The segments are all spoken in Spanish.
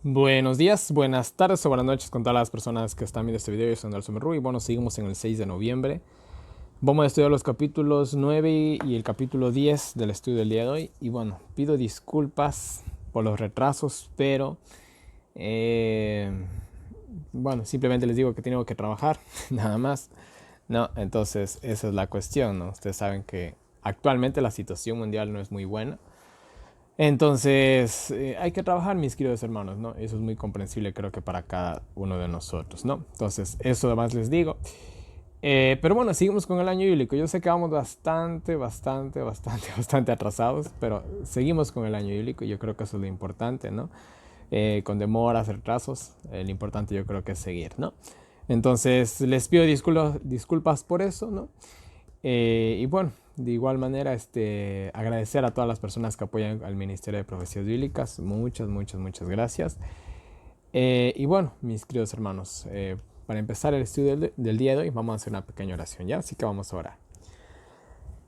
Buenos días, buenas tardes o buenas noches con todas las personas que están viendo este video. Yo soy Nelson Merru y bueno, seguimos en el 6 de noviembre. Vamos a estudiar los capítulos 9 y el capítulo 10 del estudio del día de hoy. Y bueno, pido disculpas por los retrasos, pero eh, bueno, simplemente les digo que tengo que trabajar, nada más. No, entonces esa es la cuestión, ¿no? Ustedes saben que actualmente la situación mundial no es muy buena. Entonces, hay que trabajar, mis queridos hermanos, ¿no? Eso es muy comprensible, creo que para cada uno de nosotros, ¿no? Entonces, eso además les digo. Pero bueno, seguimos con el año bíblico. Yo sé que vamos bastante atrasados, pero seguimos con el año bíblico y yo creo que eso es lo importante, ¿no? Con demoras, retrasos, lo importante yo creo que es seguir, ¿no? Entonces, les pido disculpas por eso, ¿no? Y bueno, de igual manera, agradecer a todas las personas que apoyan al Ministerio de Profecías Bíblicas. Muchas gracias. Y bueno, mis queridos hermanos, para empezar el estudio del día de hoy, vamos a hacer una pequeña oración, ¿ya? Así que vamos a orar.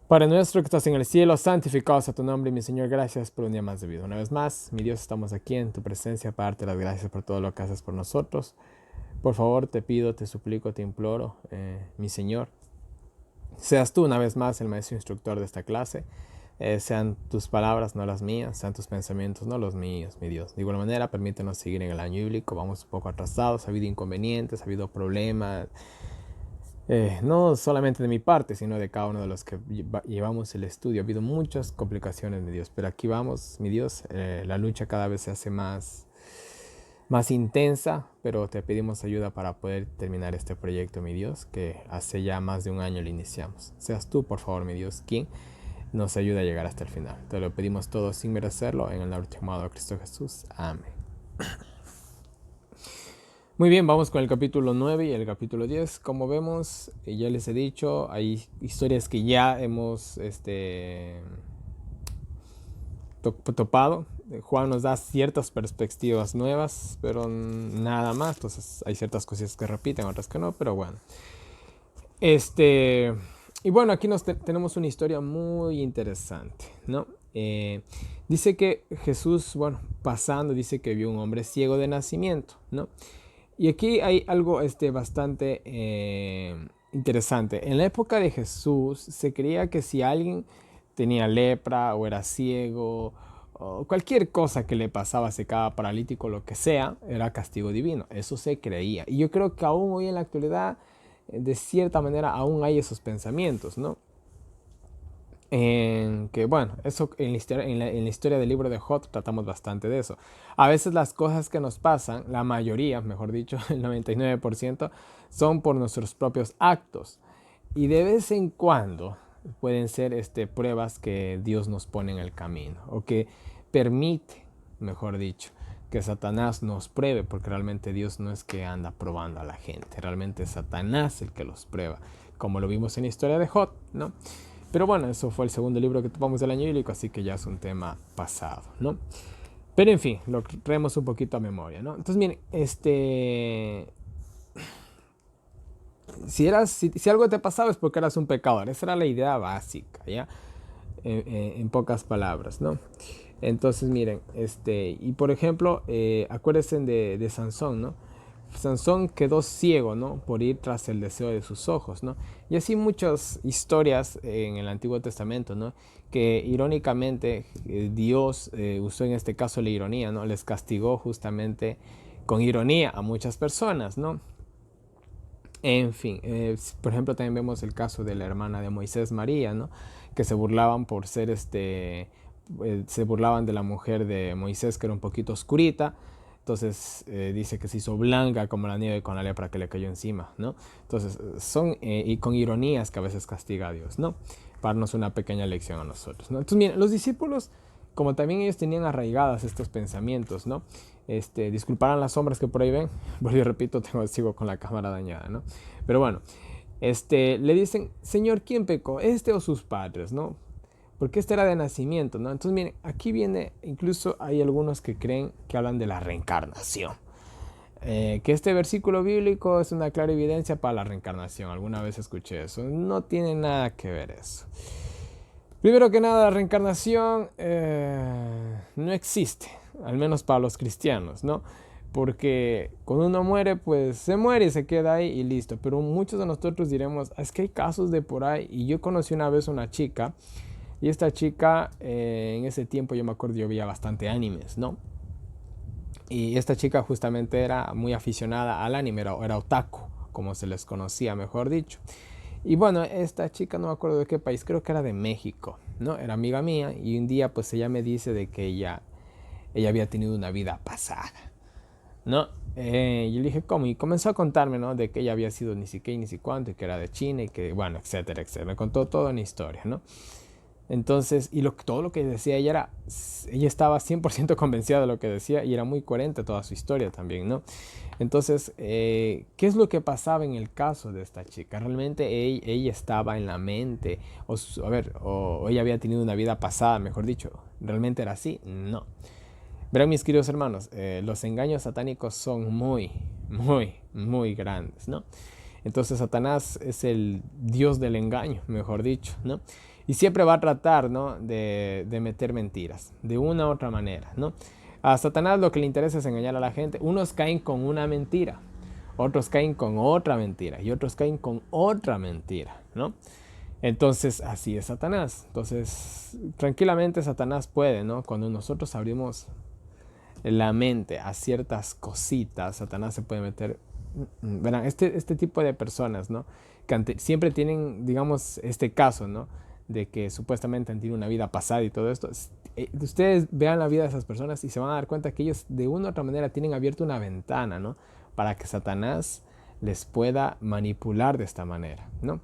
Padre nuestro que estás en el cielo, santificado sea tu nombre, mi Señor, gracias por un día más de vida. Una vez más, mi Dios, estamos aquí en tu presencia para darte las gracias por todo lo que haces por nosotros. Por favor, te pido, te suplico, te imploro, mi Señor, seas tú una vez más el maestro instructor de esta clase. Sean tus palabras, no las mías, sean tus pensamientos, no los míos, mi Dios. De igual manera, permítenos seguir en el año bíblico. Vamos un poco atrasados, ha habido inconvenientes, ha habido problemas, no solamente de mi parte, sino de cada uno de los que llevamos el estudio. Ha habido muchas complicaciones, mi Dios, pero aquí vamos, mi Dios. La lucha cada vez se hace más intensa, pero te pedimos ayuda para poder terminar este proyecto, mi Dios, que hace ya más de un año lo iniciamos. Seas tú, por favor, mi Dios, quien nos ayude a llegar hasta el final. Te lo pedimos todo sin merecerlo, en el nombre llamado de Cristo Jesús. Amén. Muy bien, vamos con el capítulo 9 y el capítulo 10. Como vemos, ya les he dicho, hay historias que ya hemos topado. Juan nos da ciertas perspectivas nuevas, pero nada más. Entonces hay ciertas cosas que repiten, otras que no, pero bueno. Este, y bueno, aquí tenemos una historia muy interesante, ¿no? Dice que Jesús, bueno, pasando, dice que vio un hombre ciego de nacimiento, ¿no? Y aquí hay algo bastante interesante. En la época de Jesús se creía que si alguien tenía lepra o era ciego o cualquier cosa que le pasaba, se quedaba paralítico, lo que sea, era castigo divino. Eso se creía. Y yo creo que aún hoy en la actualidad, de cierta manera, aún hay esos pensamientos, ¿no? En que bueno, eso en la historia del libro de Job tratamos bastante de eso. A veces las cosas que nos pasan, la mayoría, mejor dicho, el 99%, son por nuestros propios actos. Y de vez en cuando pueden ser pruebas que Dios nos pone en el camino o que permite, mejor dicho, que Satanás nos pruebe, porque realmente Dios no es que anda probando a la gente, realmente es Satanás el que los prueba, como lo vimos en la historia de Job, ¿no? Pero bueno, eso fue el segundo libro que topamos del año bíblico, así que ya es un tema pasado, ¿no? Pero en fin, lo traemos un poquito a memoria, ¿no? Entonces, miren, si algo te pasaba es porque eras un pecador. Esa era la idea básica, ¿ya? En pocas palabras, ¿no? Entonces, miren, y por ejemplo, acuérdense de Sansón, ¿no? Sansón quedó ciego, ¿no? Por ir tras el deseo de sus ojos, ¿no? Y así muchas historias en el Antiguo Testamento, ¿no? Que irónicamente Dios usó en este caso la ironía, ¿no? Les castigó justamente con ironía a muchas personas, ¿no? En fin, por ejemplo, también vemos el caso de la hermana de Moisés, María, ¿no? Que se burlaban por ser se burlaban de la mujer de Moisés, que era un poquito oscurita. Entonces dice que se hizo blanca como la nieve con la lepra que le cayó encima, ¿no? Entonces son y con ironías que a veces castiga a Dios, ¿no? Para darnos una pequeña lección a nosotros, ¿no? Entonces miren, los discípulos, como también ellos tenían arraigadas estos pensamientos, ¿no? Disculparán las sombras que por ahí ven, porque yo repito, sigo con la cámara dañada, ¿no? Pero bueno, le dicen, Señor, ¿quién pecó? ¿Este o sus padres, no? Porque este era de nacimiento, ¿no? Entonces, miren, aquí viene, incluso hay algunos que creen que hablan de la reencarnación. Que este versículo bíblico es una clara evidencia para la reencarnación. Alguna vez escuché eso. No tiene nada que ver eso. Primero que nada, la reencarnación no existe, al menos para los cristianos, ¿no? Porque cuando uno muere, pues se muere y se queda ahí y listo. Pero muchos de nosotros diremos, es que hay casos de por ahí. Y yo conocí una vez una chica, y esta chica, en ese tiempo yo me acuerdo, yo veía bastante animes, ¿no? Y esta chica justamente era muy aficionada al anime, era otaku, como se les conocía, mejor dicho. Y bueno, esta chica no me acuerdo de qué país, creo que era de México, ¿no? Era amiga mía y un día pues ella me dice de que ella había tenido una vida pasada, ¿no? Yo le dije, ¿cómo? Y comenzó a contarme, ¿no? De que ella había sido ni siquiera ni si cuánto y que era de China y que, bueno, etcétera, etcétera. Me contó toda una historia, ¿no? Entonces, y todo lo que decía ella era, ella estaba 100% convencida de lo que decía y era muy coherente toda su historia también, ¿no? Entonces, ¿qué es lo que pasaba en el caso de esta chica? Realmente ella estaba en la mente, o ella había tenido una vida pasada, mejor dicho. ¿Realmente era así? No. Verán, mis queridos hermanos, los engaños satánicos son muy, muy, muy grandes, ¿no? Entonces Satanás es el dios del engaño, mejor dicho, ¿no? Y siempre va a tratar, ¿no? de meter mentiras, de una u otra manera, ¿no? A Satanás lo que le interesa es engañar a la gente. Unos caen con una mentira, otros caen con otra mentira y otros caen con otra mentira, ¿no? Entonces, así es Satanás. Entonces, tranquilamente Satanás puede, ¿no? Cuando nosotros abrimos la mente a ciertas cositas, Satanás se puede meter. Verán, este tipo de personas, ¿no? Que siempre tienen, digamos, este caso, ¿no? De que supuestamente han tenido una vida pasada y todo esto. Ustedes vean la vida de esas personas y se van a dar cuenta que ellos de una u otra manera tienen abierto una ventana, ¿no? Para que Satanás les pueda manipular de esta manera, ¿no?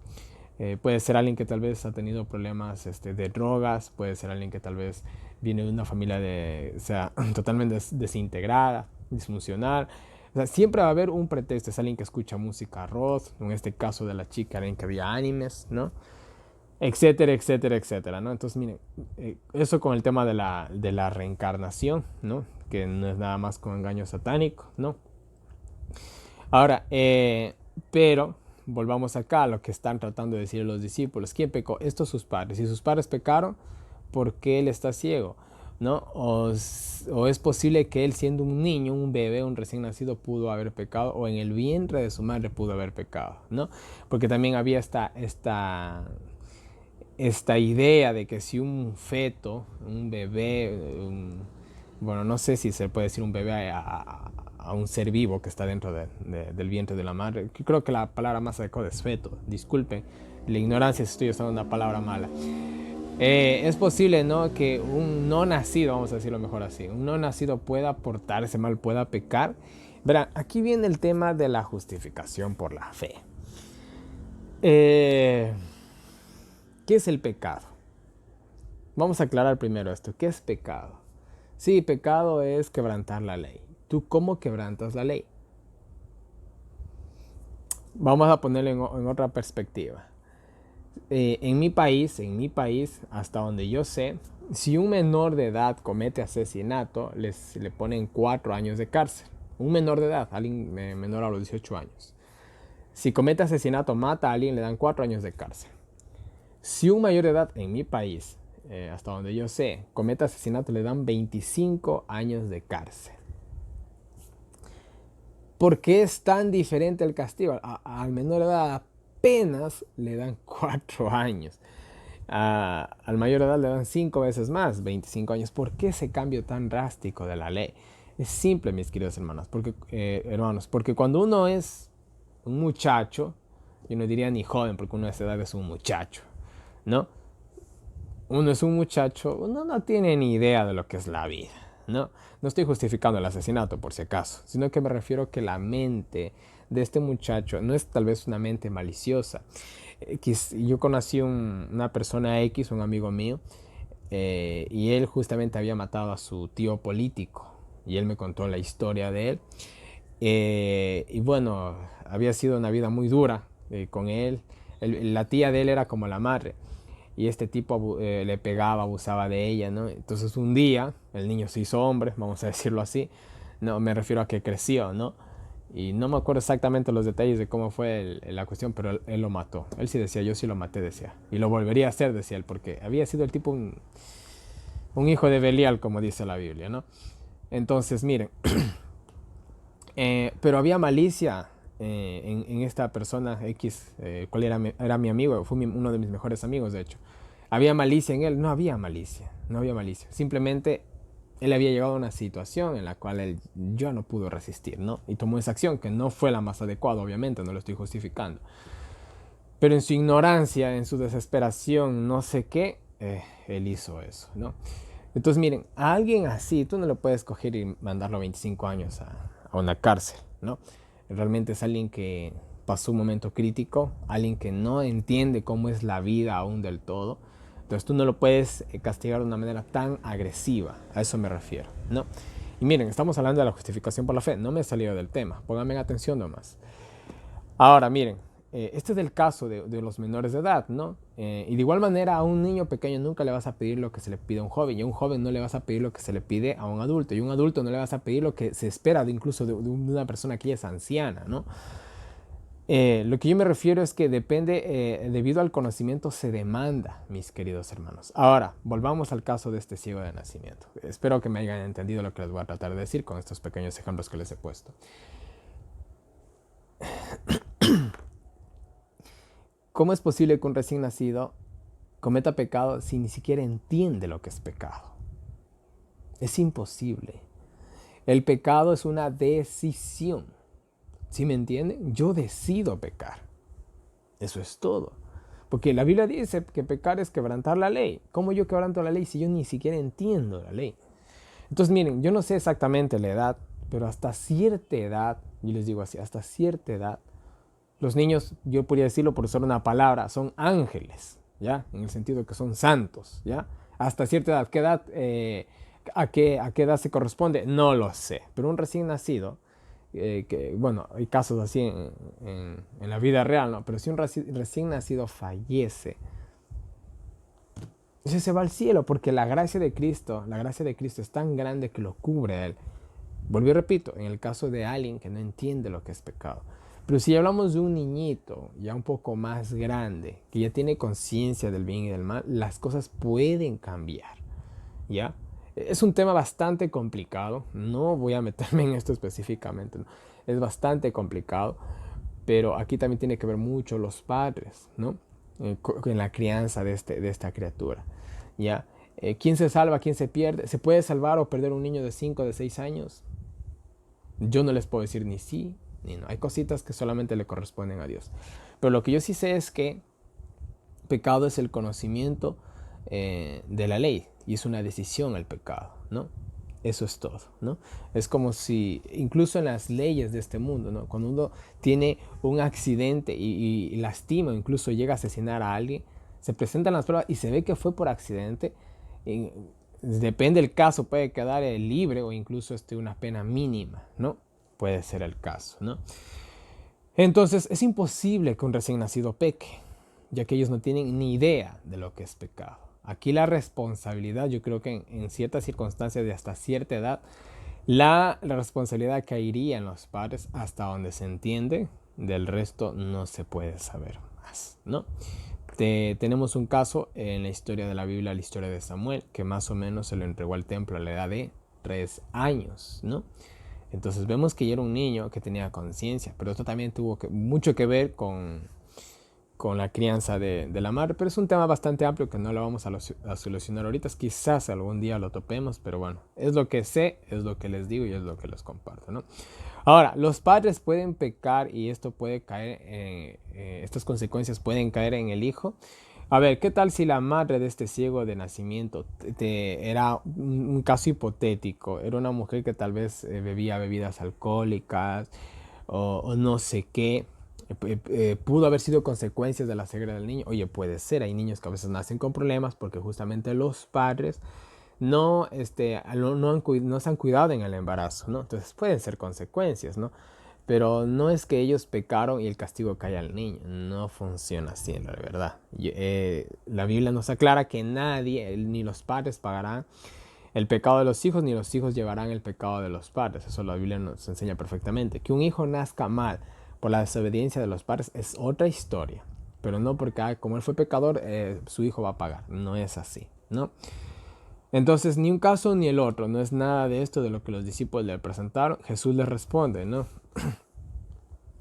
Puede ser alguien que tal vez ha tenido problemas de drogas, puede ser alguien que tal vez viene de una familia o sea, totalmente desintegrada, disfuncional. O sea, siempre va a haber un pretexto. Es alguien que escucha música rock, en este caso de la chica, alguien que veía animes, ¿no? Etcétera, etcétera, etcétera, ¿no? Entonces, miren, eso con el tema de la reencarnación, ¿no? Que no es nada más con engaño satánico, ¿no? Ahora, pero volvamos acá a lo que están tratando de decir los discípulos. ¿Quién pecó? Estos sus padres. Si sus padres pecaron, ¿por qué él está ciego? ¿No? O es posible que él, siendo un niño, un bebé, un recién nacido, pudo haber pecado, o en el vientre de su madre pudo haber pecado, ¿no? Porque también había esta idea de que si un feto, un bebé, bueno, no sé si se puede decir un bebé a un ser vivo que está dentro del vientre de la madre. Creo que la palabra más adecuada es feto. Disculpen la ignorancia si estoy usando una palabra mala. Es posible, ¿no? Que un no nacido, vamos a decirlo mejor así, un no nacido pueda portarse mal, pueda pecar. Verán, aquí viene el tema de la justificación por la fe. ¿Qué es el pecado? Vamos a aclarar primero esto. ¿Qué es pecado? Sí, pecado es quebrantar la ley. ¿Tú cómo quebrantas la ley? Vamos a ponerlo en otra perspectiva. En mi país, hasta donde yo sé, si un menor de edad comete asesinato, le ponen 4 años de cárcel. Un menor de edad, alguien menor a los 18 años. Si comete asesinato, mata a alguien, le dan 4 años de cárcel. Si un mayor de edad en mi país, hasta donde yo sé, comete asesinato, le dan 25 años de cárcel. ¿Por qué es tan diferente el castigo? Al menor de edad apenas le dan 4 años. Al mayor de edad le dan 5 veces más, 25 años. ¿Por qué ese cambio tan drástico de la ley? Es simple, mis queridos hermanos, porque cuando uno es un muchacho, yo no diría ni joven, porque uno a esa edad es un muchacho, ¿no? Uno es un muchacho, uno no tiene ni idea de lo que es la vida, ¿no? No estoy justificando el asesinato, por si acaso, sino que me refiero que la mente de este muchacho no es tal vez una mente maliciosa. Yo conocí una persona X, un amigo mío, y él justamente había matado a su tío político, y él me contó la historia de él. Y bueno, había sido una vida muy dura con él. La tía de él era como la madre. Y este tipo le pegaba, abusaba de ella, ¿no? Entonces un día el niño se hizo hombre, vamos a decirlo así. No, me refiero a que creció, ¿no? Y no me acuerdo exactamente los detalles de cómo fue la cuestión, pero él lo mató. Él sí decía, yo sí lo maté, decía. Y lo volvería a hacer, decía él, porque había sido el tipo un hijo de Belial, como dice la Biblia, ¿no? Entonces, miren, pero había malicia en esta persona X, cual era mi amigo, fue uno de mis mejores amigos, de hecho. ¿Había malicia en él? No había malicia, no había malicia. Simplemente él había llegado a una situación en la cual él ya no pudo resistir, ¿no? Y tomó esa acción, que no fue la más adecuada, obviamente, no lo estoy justificando. Pero en su ignorancia, en su desesperación, no sé qué, él hizo eso, ¿no? Entonces, miren, a alguien así, tú no lo puedes coger y mandarlo a 25 años a una cárcel, ¿no? Realmente es alguien que pasó un momento crítico, alguien que no entiende cómo es la vida aún del todo. Entonces tú no lo puedes castigar de una manera tan agresiva, a eso me refiero, ¿no? Y miren, estamos hablando de la justificación por la fe, no me he salido del tema, pónganme atención nomás. Ahora, miren, este es el caso de los menores de edad, ¿no? Y de igual manera a un niño pequeño nunca le vas a pedir lo que se le pide a un joven, y a un joven no le vas a pedir lo que se le pide a un adulto, y a un adulto no le vas a pedir lo que se espera incluso de una persona que ya es anciana, ¿no? Lo que yo me refiero es que depende, debido al conocimiento se demanda, mis queridos hermanos. Ahora, volvamos al caso de este ciego de nacimiento. Espero que me hayan entendido lo que les voy a tratar de decir con estos pequeños ejemplos que les he puesto. ¿Cómo es posible que un recién nacido cometa pecado si ni siquiera entiende lo que es pecado? Es imposible. El pecado es una decisión. ¿Sí me entienden? Yo decido pecar. Eso es todo. Porque la Biblia dice que pecar es quebrantar la ley. ¿Cómo yo quebranto la ley si yo ni siquiera entiendo la ley? Entonces, miren, yo no sé exactamente la edad, pero hasta cierta edad, yo les digo así, hasta cierta edad, los niños, yo podría decirlo por usar una palabra, son ángeles, ¿ya? En el sentido de que son santos, ¿ya? Hasta cierta edad. ¿Qué edad, a qué edad se corresponde? No lo sé. Pero un recién nacido, que, bueno, hay casos así en la vida real, ¿no? Pero si un recién nacido fallece, se va al cielo porque la gracia de Cristo es tan grande que lo cubre a él. Vuelvo y repito, en el caso de alguien que no entiende lo que es pecado. Pero si hablamos de un niñito ya un poco más grande, que ya tiene conciencia del bien y del mal, las cosas pueden cambiar, ¿ya? Es un tema bastante complicado, no voy a meterme en esto específicamente, ¿no? Es bastante complicado, pero aquí también tiene que ver mucho los padres, ¿no? En la crianza de esta criatura, ¿ya? ¿Quién se salva, quién se pierde? ¿Se puede salvar o perder un niño de 5 de 6 años? Yo no les puedo decir ni sí ni no. Hay cositas que solamente le corresponden a Dios. Pero lo que yo sí sé es que pecado es el conocimiento de la ley y es una decisión el pecado, ¿no? Eso es todo, ¿no? Es como si, incluso en las leyes de este mundo, ¿no? Cuando uno tiene un accidente y lastima o incluso llega a asesinar a alguien, se presentan las pruebas y se ve que fue por accidente. Y depende del caso, puede quedar libre o incluso una pena mínima, ¿no? Puede ser el caso, ¿no? Entonces es imposible que un recién nacido peque, ya que ellos no tienen ni idea de lo que es pecado. Aquí la responsabilidad, yo creo que en ciertas circunstancias de hasta cierta edad, la responsabilidad caería en los padres hasta donde se entiende, del resto no se puede saber más, ¿no? Tenemos un caso en la historia de la Biblia, la historia de Samuel, que más o menos se lo entregó al templo a la edad de 3 años, ¿no? Entonces vemos que ya era un niño que tenía conciencia, pero esto también tuvo mucho que ver con la crianza de la madre, pero es un tema bastante amplio que no lo vamos a solucionar ahorita, quizás algún día lo topemos, pero bueno, es lo que sé, es lo que les digo y es lo que les comparto, ¿no? Ahora, los padres pueden pecar y esto puede caer, estas consecuencias pueden caer en el hijo. A ver, ¿qué tal si la madre de este ciego de nacimiento era un caso hipotético? Era una mujer que tal vez bebía bebidas alcohólicas o no sé qué. Pudo haber sido consecuencias de la ceguera del niño. Oye, puede ser, hay niños que a veces nacen con problemas porque justamente los padres no se han cuidado en el embarazo, ¿no? Entonces pueden ser consecuencias, ¿no? Pero no es que ellos pecaron y el castigo cae al niño. No funciona así, la verdad. La Biblia nos aclara que nadie, ni los padres pagarán el pecado de los hijos, ni los hijos llevarán el pecado de los padres. Eso la Biblia nos enseña perfectamente. Que un hijo nazca mal por la desobediencia de los padres es otra historia. Pero no porque, como él fue pecador, su hijo va a pagar. No es así, ¿no? Entonces, ni un caso ni el otro. No es nada de esto de lo que los discípulos le presentaron. Jesús les responde, ¿no?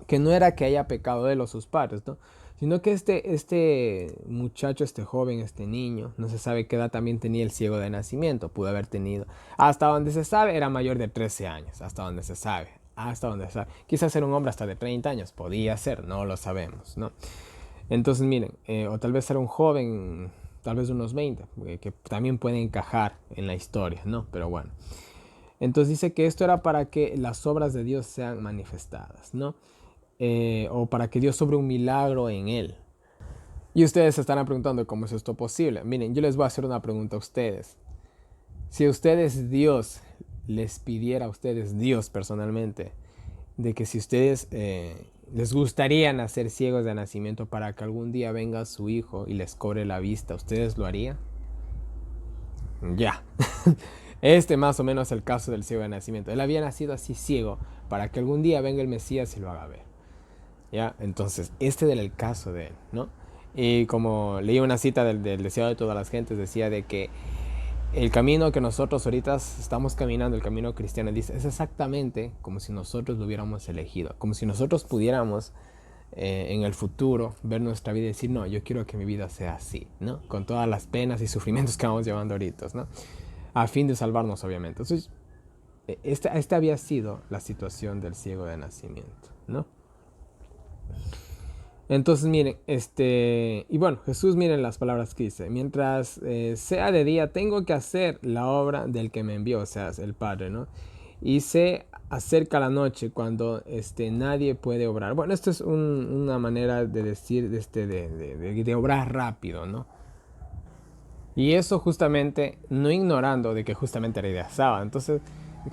Que no era que haya pecado él o sus padres, ¿no? Sino que este muchacho, este joven, este niño, no se sabe qué edad también tenía el ciego de nacimiento. Pudo haber tenido, hasta donde se sabe, era mayor de 13 años. Hasta donde se sabe. Hasta donde se sabe. Quizás era un hombre hasta de 30 años. Podía ser, no lo sabemos, ¿no? Entonces, miren, o tal vez era un joven, tal vez de unos 20, que también puede encajar en la historia, ¿no? Pero bueno. Entonces dice que esto era para que las obras de Dios sean manifestadas, ¿no? O para que Dios sobre un milagro en él. Y ustedes se estarán preguntando cómo es esto posible. Miren, yo les voy a hacer una pregunta a ustedes. Si a ustedes Dios les pidiera a ustedes, Dios personalmente, de que si ustedes les gustaría nacer ciegos de nacimiento para que algún día venga su hijo y les cobre la vista, ¿ustedes lo harían? Ya. Este más o menos es el caso del ciego de nacimiento. Él había nacido así ciego para que algún día venga el Mesías y lo haga ver. ¿Ya? Entonces, este era el caso de él, ¿no? Y como leí una cita del deseado de todas las gentes, decía de que el camino que nosotros ahorita estamos caminando, el camino cristiano, dice, es exactamente como si nosotros lo hubiéramos elegido, como si nosotros pudiéramos en el futuro ver nuestra vida y decir, no, yo quiero que mi vida sea así, ¿no? Con todas las penas y sufrimientos que vamos llevando ahorita, ¿no? A fin de salvarnos, obviamente. Entonces, esta había sido la situación del ciego de nacimiento, ¿no? Entonces miren, y bueno, Jesús, miren las palabras que dice, mientras sea de día tengo que hacer la obra del que me envió, o sea, el Padre, ¿no? Y se acerca la noche cuando nadie puede obrar. Bueno, esto es una manera de decir de obrar rápido, ¿no? Y eso justamente, no ignorando de que justamente era día sábado. Entonces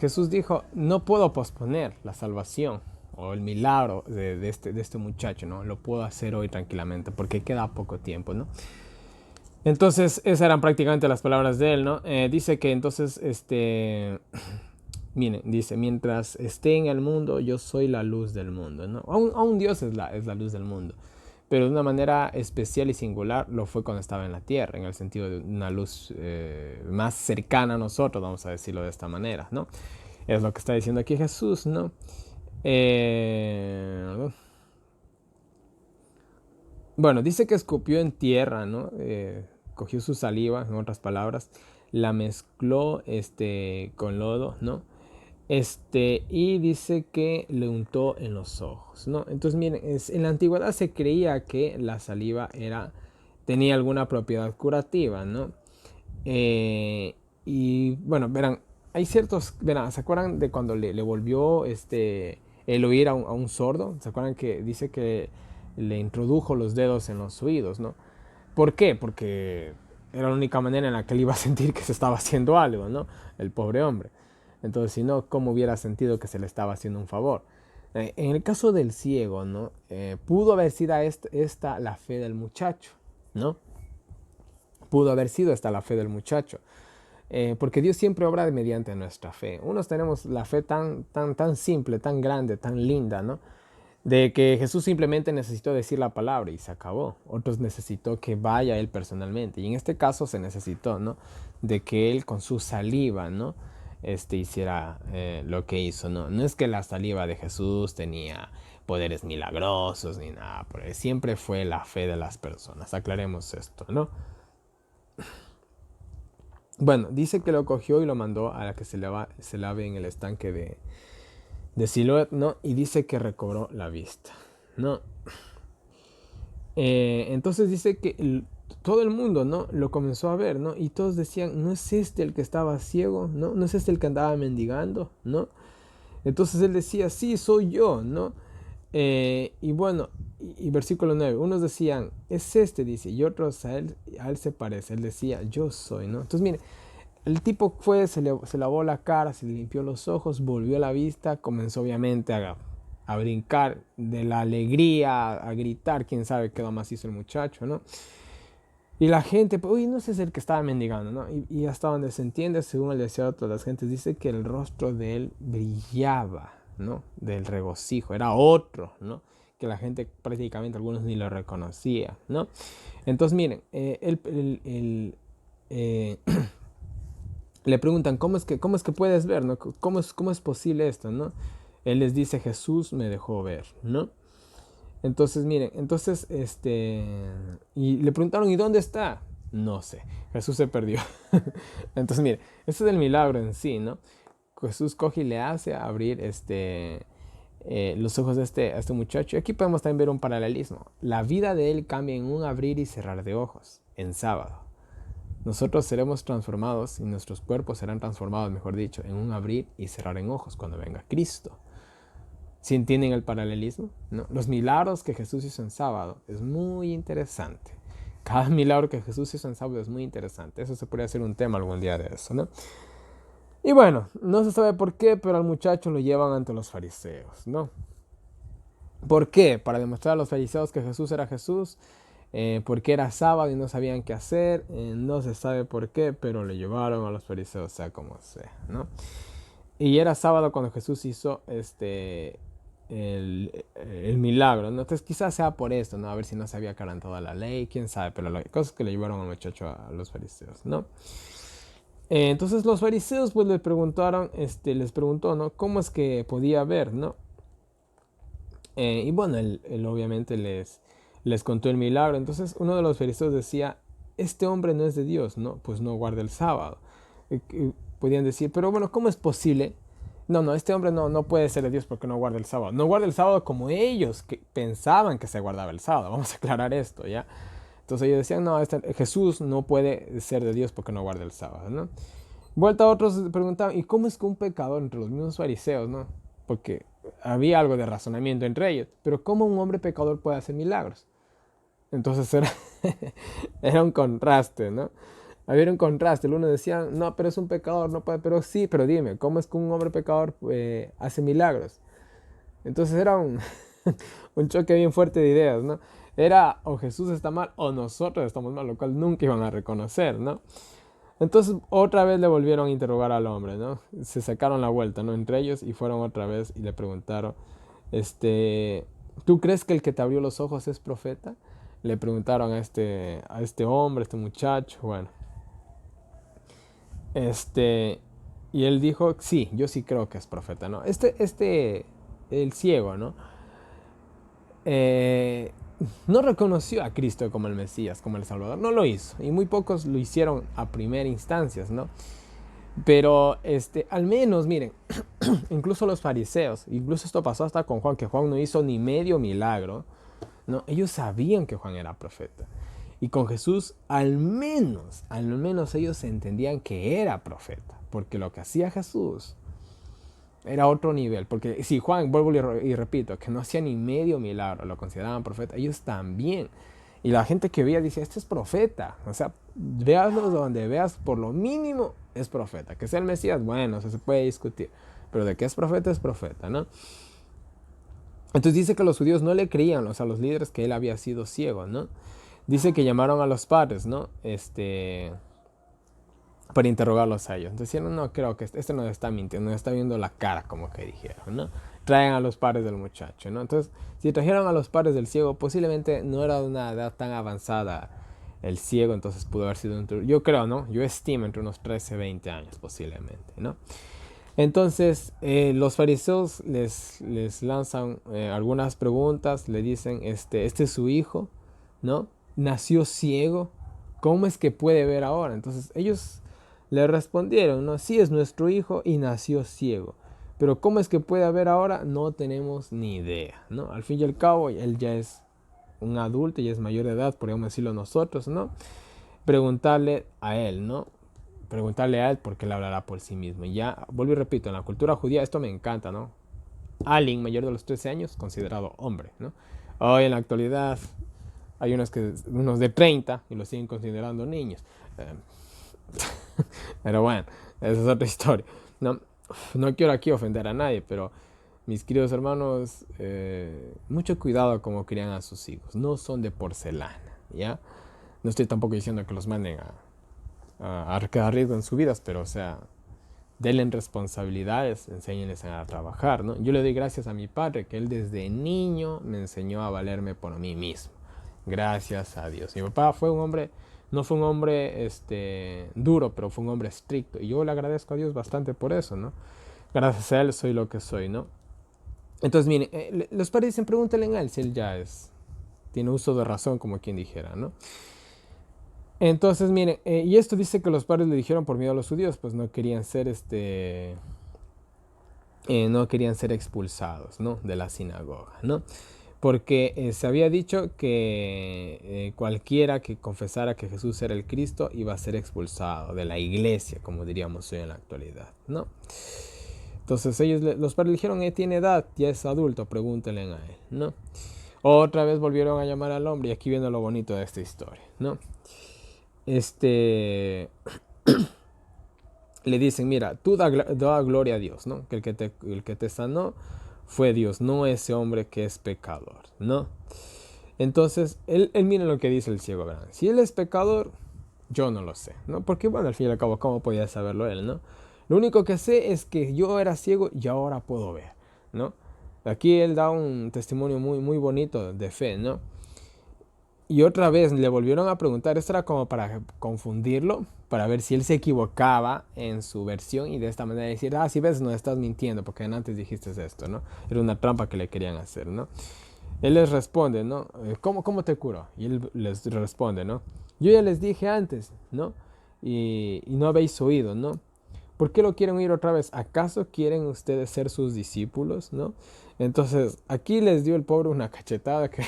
Jesús dijo, no puedo posponer la salvación o el milagro de este muchacho, ¿no? Lo puedo hacer hoy tranquilamente porque queda poco tiempo, ¿no? Entonces esas eran prácticamente las palabras de él, ¿no? Dice que entonces, miren, dice, mientras esté en el mundo, yo soy la luz del mundo, ¿no? Aún Dios es la luz del mundo. Pero de una manera especial y singular lo fue cuando estaba en la tierra, en el sentido de una luz más cercana a nosotros, vamos a decirlo de esta manera, ¿no? Es lo que está diciendo aquí Jesús, ¿no? Bueno, dice que escupió en tierra, ¿no? Cogió su saliva, en otras palabras, la mezcló con lodo, ¿no? Y dice que le untó en los ojos, ¿no? Entonces, miren, en la antigüedad se creía que la saliva tenía alguna propiedad curativa, ¿no? Y bueno, verán, hay ciertos, verán, ¿se acuerdan de cuando le volvió el oír a un sordo? ¿Se acuerdan que dice que le introdujo los dedos en los oídos, ¿no? ¿Por qué? Porque era la única manera en la que él iba a sentir que se estaba haciendo algo, ¿no? El pobre hombre. Entonces, si no, ¿cómo hubiera sentido que se le estaba haciendo un favor? En el caso del ciego, ¿no? Pudo haber sido esta la fe del muchacho, ¿no? Pudo haber sido esta la fe del muchacho. Porque Dios siempre obra mediante nuestra fe. Unos tenemos la fe tan simple, tan grande, tan linda, ¿no? De que Jesús simplemente necesitó decir la palabra y se acabó. Otros necesitó que vaya él personalmente. Y en este caso se necesitó, ¿no? De que él con su saliva, ¿no? Hiciera lo que hizo, ¿no? No es que la saliva de Jesús tenía poderes milagrosos ni nada, porque siempre fue la fe de las personas. Aclaremos esto, ¿no? Bueno, dice que lo cogió y lo mandó a la que se lave en el estanque de Siloé, ¿no? Y dice que recobró la vista, ¿no? Entonces dice que todo el mundo, ¿no? Lo comenzó a ver, ¿no? Y todos decían, ¿no es este el que estaba ciego? ¿No? ¿No es este el que andaba mendigando? ¿No? Entonces él decía, sí, soy yo, ¿no? Y bueno, y versículo 9, unos decían, es este, dice, y otros a él se parece, él decía, yo soy, ¿no? Entonces mire, el tipo fue, se lavó la cara, se limpió los ojos, volvió a la vista, comenzó obviamente a brincar de la alegría, a gritar, quién sabe qué más hizo el muchacho, ¿no? Y la gente, pues, uy, no sé si es el que estaba mendigando, ¿no? Y hasta donde se entiende, según el deseo de todas las gentes, dice que el rostro de él brillaba, ¿no? Del regocijo, era otro, ¿no? Que la gente prácticamente, algunos ni lo reconocía, ¿no? Entonces, miren, eh, le preguntan, cómo es que puedes ver, ¿no? Cómo es posible esto, ¿no? Él les dice, Jesús me dejó ver, ¿no? Entonces, miren, y le preguntaron, ¿y dónde está? No sé, Jesús se perdió. Entonces, miren, este es el milagro en sí, ¿no? Jesús coge y le hace abrir los ojos a este muchacho. Y aquí podemos también ver un paralelismo. La vida de él cambia en un abrir y cerrar de ojos, en sábado. Nosotros seremos transformados y nuestros cuerpos serán transformados, mejor dicho, en un abrir y cerrar en ojos cuando venga Cristo. ¿Sí entienden el paralelismo? ¿No? Los milagros que Jesús hizo en sábado es muy interesante. Cada milagro que Jesús hizo en sábado es muy interesante. Eso se podría hacer un tema algún día de eso, ¿no? Y bueno, no se sabe por qué, pero al muchacho lo llevan ante los fariseos, ¿no? ¿Por qué? Para demostrar a los fariseos que Jesús era Jesús, porque era sábado y no sabían qué hacer, no se sabe por qué, pero le llevaron a los fariseos, sea como sea, ¿no? Y era sábado cuando Jesús hizo el milagro, ¿no? Entonces quizás sea por esto, ¿no? A ver si no se había quebrantado la ley, quién sabe, pero la cosa es que le llevaron al muchacho a los fariseos, ¿no? Entonces los fariseos pues les preguntó, ¿no? ¿Cómo es que podía ver, ¿no? Y bueno, él obviamente les contó el milagro. Entonces uno de los fariseos decía, este hombre no es de Dios, ¿no? Pues no guarda el sábado. Podían decir, pero bueno, ¿cómo es posible? No, este hombre no puede ser de Dios porque no guarda el sábado. No guarda el sábado como ellos que pensaban que se guardaba el sábado. Vamos a aclarar esto, ¿ya? Entonces ellos decían, no, Jesús no puede ser de Dios porque no guarda el sábado, ¿no? Vuelta a otros preguntaban, ¿y cómo es que un pecador entre los mismos fariseos, ¿no? Porque había algo de razonamiento entre ellos, pero ¿cómo un hombre pecador puede hacer milagros? Entonces era un contraste, ¿no? Había un contraste. El uno decía, no, pero es un pecador, no puede, pero sí, pero dime, ¿cómo es que un hombre pecador hace milagros? Entonces era un choque bien fuerte de ideas, ¿no? Era o Jesús está mal o nosotros estamos mal, lo cual nunca iban a reconocer, ¿no? Entonces otra vez le volvieron a interrogar al hombre, ¿no? Se sacaron la vuelta, ¿no? Entre ellos y fueron otra vez y le preguntaron, ¿tú crees que el que te abrió los ojos es profeta? Le preguntaron a este hombre, a este muchacho, bueno. Y él dijo, sí, yo sí creo que es profeta, ¿no? El ciego, ¿no? No reconoció a Cristo como el Mesías, como el Salvador, no lo hizo. Y muy pocos lo hicieron a primera instancia, ¿no? Pero, al menos, miren, incluso los fariseos, incluso esto pasó hasta con Juan, que Juan no hizo ni medio milagro, ¿no? Ellos sabían que Juan era profeta. Y con Jesús, al menos ellos entendían que era profeta. Porque lo que hacía Jesús era otro nivel. Porque si Juan, vuelvo y repito, que no hacía ni medio milagro, lo consideraban profeta, ellos también. Y la gente que veía dice, este es profeta. O sea, veaslo donde veas, por lo mínimo es profeta. Que sea el Mesías, bueno, se puede discutir. Pero de que es profeta, ¿no? Entonces dice que los judíos no le creían, o sea, los líderes, que él había sido ciego, ¿no? Dice que llamaron a los padres, ¿no? Para interrogarlos a ellos. Entonces decían, no, creo que este no está mintiendo, no está viendo la cara, como que dijeron, ¿no? Traen a los padres del muchacho, ¿no? Entonces, si trajeron a los padres del ciego, posiblemente no era de una edad tan avanzada el ciego, entonces pudo haber sido yo creo, ¿no? Yo estimo entre unos 13, 20 años posiblemente, ¿no? Entonces, los fariseos les lanzan algunas preguntas, le dicen, este es su hijo, ¿no? Nació ciego, ¿cómo es que puede ver ahora? Entonces ellos le respondieron, ¿no? Sí, es nuestro hijo y nació ciego, pero ¿cómo es que puede ver ahora? No tenemos ni idea, ¿no? Al fin y al cabo, él ya es un adulto y es mayor de edad, podríamos decirlo nosotros, ¿no? Preguntarle a él, ¿no? Preguntarle a él porque él hablará por sí mismo. Y ya, vuelvo y repito, en la cultura judía esto me encanta, ¿no? Alguien mayor de los 13 años considerado hombre, ¿no? Hoy en la actualidad hay unos de 30 y los siguen considerando niños. Pero bueno, esa es otra historia. No quiero aquí ofender a nadie, pero mis queridos hermanos, mucho cuidado como crían a sus hijos. No son de porcelana, ¿ya? No estoy tampoco diciendo que los manden a quedar riesgo en sus vidas, pero o sea, denle responsabilidades, enséñenles a trabajar, ¿no? Yo le doy gracias a mi padre, que él desde niño me enseñó a valerme por mí mismo. Gracias a Dios. Mi papá fue un hombre, no fue un hombre duro, pero fue un hombre estricto. Y yo le agradezco a Dios bastante por eso, ¿no? Gracias a él soy lo que soy, ¿no? Entonces, miren, los padres dicen, pregúntenle a él si él ya tiene uso de razón, como quien dijera, ¿no? Entonces, miren, y esto dice que los padres le dijeron por miedo a los judíos, pues no querían ser no querían ser expulsados, ¿no? De la sinagoga, ¿no? Porque se había dicho que cualquiera que confesara que Jesús era el Cristo iba a ser expulsado de la iglesia, como diríamos hoy en la actualidad, ¿no? Entonces los padres le dijeron, tiene edad, ya es adulto, pregúntenle a él, ¿no? Otra vez volvieron a llamar al hombre y aquí viene lo bonito de esta historia, ¿no? Le dicen, mira, tú da gloria a Dios, ¿no? Que el que te sanó fue Dios, no ese hombre que es pecador, ¿no? Entonces, él mira lo que dice el ciego, ¿verdad? Si él es pecador, yo no lo sé, ¿no? Porque, bueno, al fin y al cabo, ¿cómo podía saberlo él, no? Lo único que sé es que yo era ciego y ahora puedo ver, ¿no? Aquí él da un testimonio muy, muy bonito de fe, ¿no? Y otra vez le volvieron a preguntar, esto era como para confundirlo, para ver si él se equivocaba en su versión y de esta manera decir, si ves, no estás mintiendo porque antes dijiste esto, ¿no? Era una trampa que le querían hacer, ¿no? Él les responde, ¿no? ¿Cómo te curó? Y él les responde, ¿no? Yo ya les dije antes, ¿no? Y no habéis oído, ¿no? ¿Por qué lo quieren oír otra vez? ¿Acaso quieren ustedes ser sus discípulos, no? Entonces, aquí les dio el pobre una cachetada que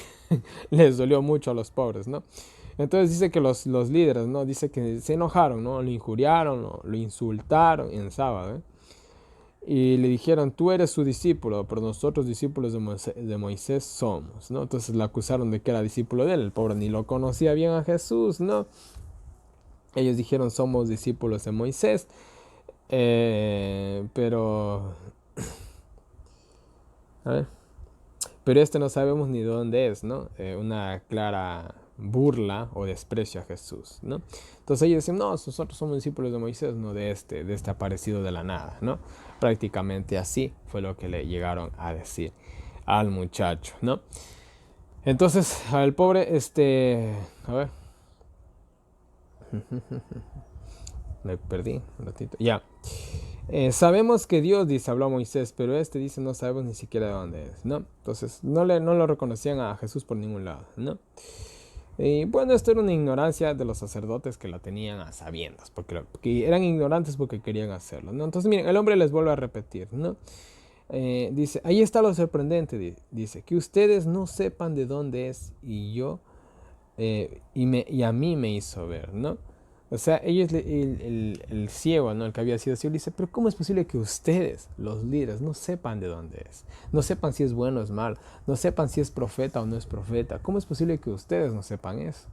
les dolió mucho a los pobres, ¿no? Entonces dice que los líderes, ¿no? Dice que se enojaron, ¿no? Lo injuriaron, lo insultaron en sábado, ¿eh? Y le dijeron, tú eres su discípulo, pero nosotros discípulos de Moisés somos, ¿no? Entonces le acusaron de que era discípulo de él. El pobre ni lo conocía bien a Jesús, ¿no? Ellos dijeron, somos discípulos de Moisés. Pero a ver, pero no sabemos ni de dónde es, ¿no? Una clara burla o desprecio a Jesús, ¿no? Entonces ellos dicen, no, nosotros somos discípulos de Moisés, no de este aparecido de la nada, ¿no? Prácticamente así fue lo que le llegaron a decir al muchacho, ¿no? Entonces, al pobre, a ver, me perdí un ratito, ya. Sabemos que Dios dice, habló a Moisés, pero dice, no sabemos ni siquiera de dónde es, ¿no? Entonces, no lo reconocían a Jesús por ningún lado, ¿no? Y bueno, esto era una ignorancia de los sacerdotes que la tenían a sabiendas, porque eran ignorantes porque querían hacerlo, ¿no? Entonces, miren, el hombre les vuelve a repetir, ¿no? Dice, ahí está lo sorprendente, dice, que ustedes no sepan de dónde es y a mí me hizo ver, ¿no? O sea, el ciego, ¿no? El que había sido ciego, dice, pero ¿cómo es posible que ustedes, los líderes, no sepan de dónde es? No sepan si es bueno o es malo, no sepan si es profeta o no es profeta. ¿Cómo es posible que ustedes no sepan eso?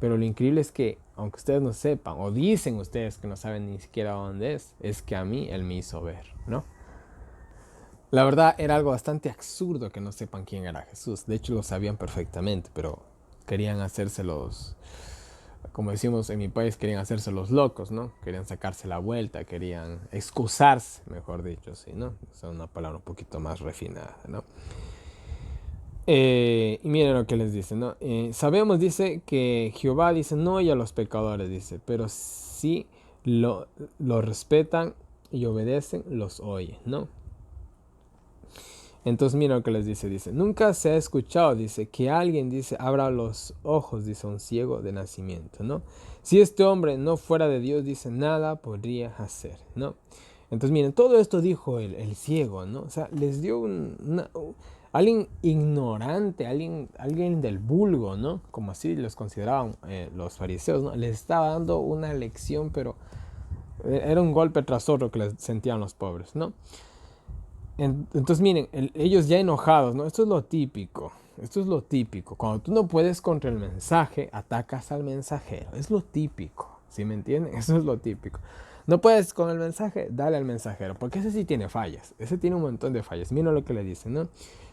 Pero lo increíble es que, aunque ustedes no sepan, o dicen ustedes que no saben ni siquiera dónde es que a mí Él me hizo ver, ¿no? La verdad era algo bastante absurdo que no sepan quién era Jesús. De hecho lo sabían perfectamente, pero querían hacérselos, como decimos en mi país, querían hacerse los locos, ¿no? Querían sacarse la vuelta, querían excusarse, mejor dicho, ¿sí? ¿No? Es una palabra un poquito más refinada, ¿no? Y miren lo que les dice, ¿no? Sabemos, dice, que Jehová dice, no oye a los pecadores, dice, pero si lo respetan y obedecen, los oye, ¿no? Entonces mira lo que les dice, nunca se ha escuchado, dice, que alguien, dice, abra los ojos, dice, a un ciego de nacimiento, ¿no? Si este hombre no fuera de Dios, dice, nada podría hacer, ¿no? Entonces miren, todo esto dijo el ciego, ¿no? O sea, les dio alguien ignorante, alguien del vulgo, ¿no? Como así los consideraban los fariseos, ¿no? Les estaba dando una lección, pero era un golpe tras otro que les sentían los pobres, ¿no? Entonces miren, ellos ya enojados, ¿no? Esto es lo típico. Cuando tú no puedes contra el mensaje, atacas al mensajero. Es lo típico, ¿sí me entienden? Eso es lo típico. No puedes con el mensaje, dale al mensajero, porque ese sí tiene fallas. Ese tiene un montón de fallas. Miren lo que le dicen, ¿no?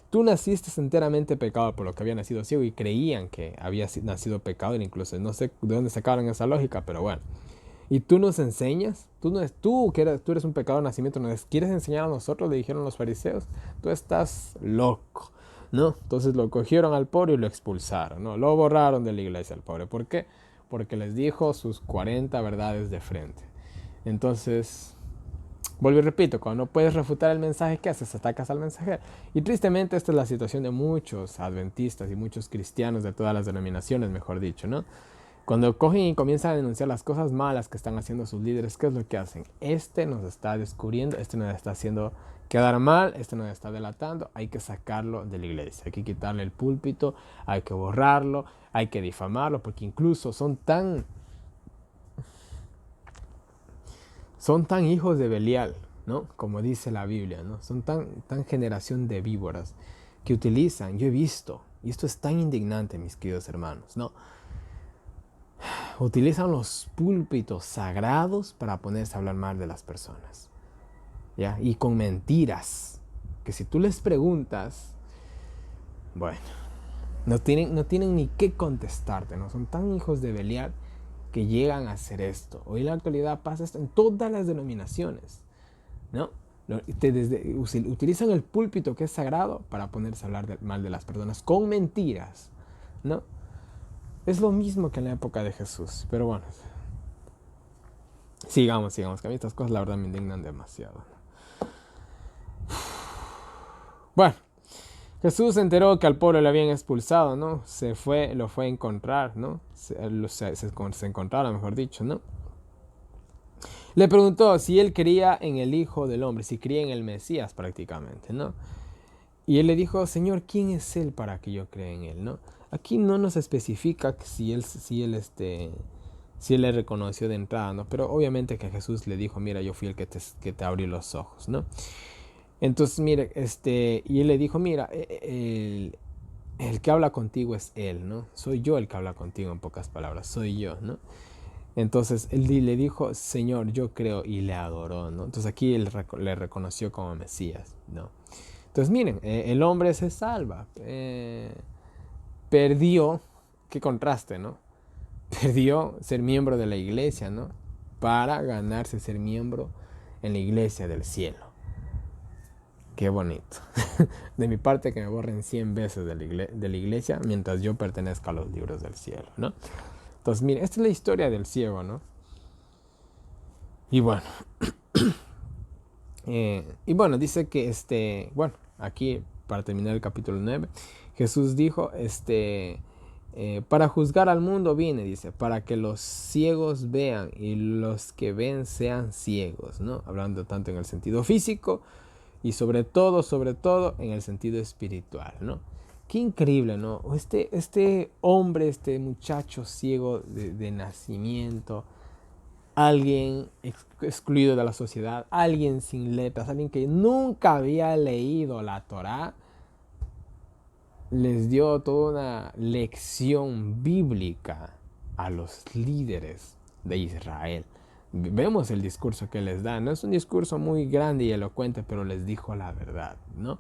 Tú naciste enteramente pecador por lo que había nacido ciego y creían que había nacido pecador, incluso no sé de dónde sacaron esa lógica, pero bueno. Y tú nos enseñas, tú eres un pecador de nacimiento, nos quieres enseñar a nosotros, le dijeron los fariseos, tú estás loco, ¿no? Entonces lo cogieron al pobre y lo expulsaron, ¿no? Lo borraron de la iglesia al pobre. ¿Por qué? Porque les dijo sus 40 verdades de frente. Entonces, vuelvo y repito, cuando no puedes refutar el mensaje, ¿qué haces? Atacas al mensajero. Y tristemente esta es la situación de muchos adventistas y muchos cristianos de todas las denominaciones, mejor dicho, ¿no? Cuando cogen y comienzan a denunciar las cosas malas que están haciendo sus líderes, ¿qué es lo que hacen? Este nos está descubriendo, este nos está haciendo quedar mal, este nos está delatando, hay que sacarlo de la iglesia, hay que quitarle el púlpito, hay que borrarlo, hay que difamarlo, porque incluso son tan hijos de Belial, ¿no? Como dice la Biblia, ¿no? Son tan generación de víboras que utilizan, yo he visto, y esto es tan indignante, mis queridos hermanos, ¿no? Utilizan los púlpitos sagrados para ponerse a hablar mal de las personas, ¿ya? Y con mentiras, que si tú les preguntas, bueno, no tienen ni qué contestarte, ¿no? Son tan hijos de Belial que llegan a hacer esto. Hoy en la actualidad pasa esto en todas las denominaciones, ¿no? Utilizan el púlpito que es sagrado para ponerse a hablar mal de las personas con mentiras, ¿no? Es lo mismo que en la época de Jesús. Pero bueno, sigamos, que a mí estas cosas la verdad me indignan demasiado. Bueno, Jesús se enteró que al pueblo le habían expulsado, ¿no? Lo fue a encontrar, ¿no? Se encontraron, mejor dicho, ¿no? Le preguntó si él creía en el Hijo del Hombre, si creía en el Mesías prácticamente, ¿no? Y él le dijo, Señor, ¿quién es él para que yo crea en él, ¿no? Aquí no nos especifica si él le reconoció de entrada, ¿no? Pero obviamente que Jesús le dijo, mira, yo fui el que te abrió los ojos, ¿no? Entonces, mire, y él le dijo, mira, el que habla contigo es él, ¿no? Soy yo el que habla contigo, en pocas palabras, soy yo, ¿no? Entonces él le dijo, Señor, yo creo, y le adoró, ¿no? Entonces aquí él le reconoció como Mesías, ¿no? Entonces miren, el hombre se salva. Perdió, qué contraste, ¿no? Perdió ser miembro de la iglesia, ¿no? Para ganarse ser miembro en la iglesia del cielo. Qué bonito. De mi parte que me borren 100 veces de la iglesia mientras yo pertenezca a los libros del cielo, ¿no? Entonces, miren, esta es la historia del ciego, ¿no? Y bueno. Y bueno, dice que bueno, aquí para terminar el capítulo 9, Jesús dijo, para juzgar al mundo vine, dice, para que los ciegos vean y los que ven sean ciegos, ¿no? Hablando tanto en el sentido físico y sobre todo en el sentido espiritual, ¿no? Qué increíble, ¿no? Este hombre, este muchacho ciego de nacimiento, alguien excluido de la sociedad, alguien sin letras, alguien que nunca había leído la Torá, les dio toda una lección bíblica a los líderes de Israel. Vemos el discurso que les da, no es un discurso muy grande y elocuente, pero les dijo la verdad, ¿no?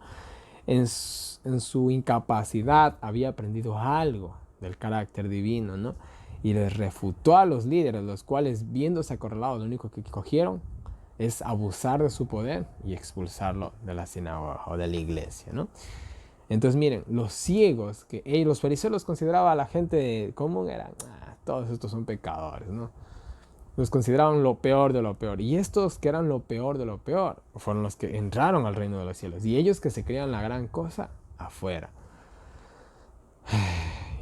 En su incapacidad había aprendido algo del carácter divino, ¿no? Y les refutó a los líderes, los cuales, viéndose acorralados, lo único que cogieron es abusar de su poder y expulsarlo de la sinagoga o de la iglesia, ¿no? Entonces miren, los ciegos, que los fariseos los consideraban a la gente común, eran, todos estos son pecadores, ¿no? Los consideraban lo peor de lo peor. Y estos que eran lo peor de lo peor, fueron los que entraron al reino de los cielos. Y ellos que se creían la gran cosa, afuera.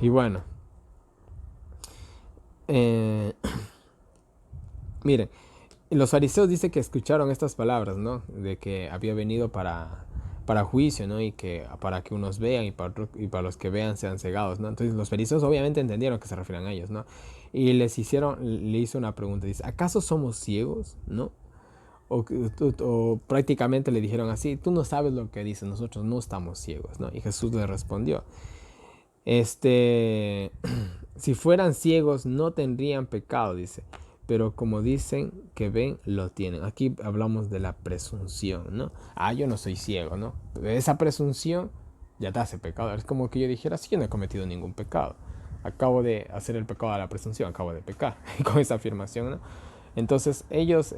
Y bueno, miren, los fariseos dicen que escucharon estas palabras, ¿no? De que había venido para juicio, ¿no? Y que para que unos vean y para los que vean sean cegados, ¿no? Entonces los fariseos obviamente entendieron que se refieren a ellos, ¿no? Y le hizo una pregunta, dice, ¿acaso somos ciegos? ¿No? O prácticamente le dijeron así, tú no sabes lo que dices, nosotros no estamos ciegos, ¿no? Y Jesús le respondió, si fueran ciegos no tendrían pecado, dice, pero como dicen que ven, lo tienen. Aquí hablamos de la presunción, ¿no? Yo no soy ciego, ¿no? Esa presunción ya te hace pecador. Es como que yo dijera, sí, yo no he cometido ningún pecado. Acabo de hacer el pecado de la presunción, acabo de pecar con esa afirmación, ¿no? Entonces ellos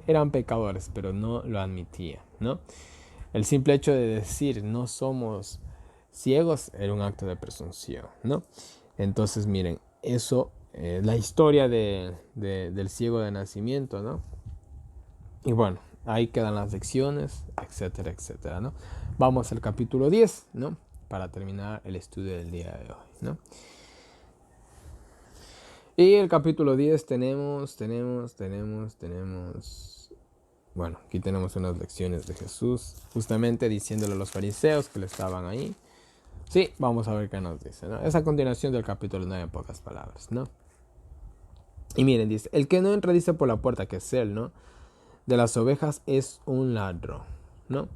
eran pecadores, pero no lo admitían, ¿no? El simple hecho de decir no somos ciegos era un acto de presunción, ¿no? Entonces miren, eso, la historia del ciego de nacimiento, ¿no? Y bueno, ahí quedan las lecciones, etcétera, etcétera, ¿no? Vamos al capítulo 10, ¿no? Para terminar el estudio del día de hoy, ¿no? Y el capítulo 10 tenemos, bueno, aquí tenemos unas lecciones de Jesús, justamente diciéndole a los fariseos que le estaban ahí. Sí, vamos a ver qué nos dice, ¿no? Es a continuación del capítulo 9 en pocas palabras, ¿no? Y miren, dice, el que no entra, dice, por la puerta, que es él, ¿no? De las ovejas es un ladrón, ¿no?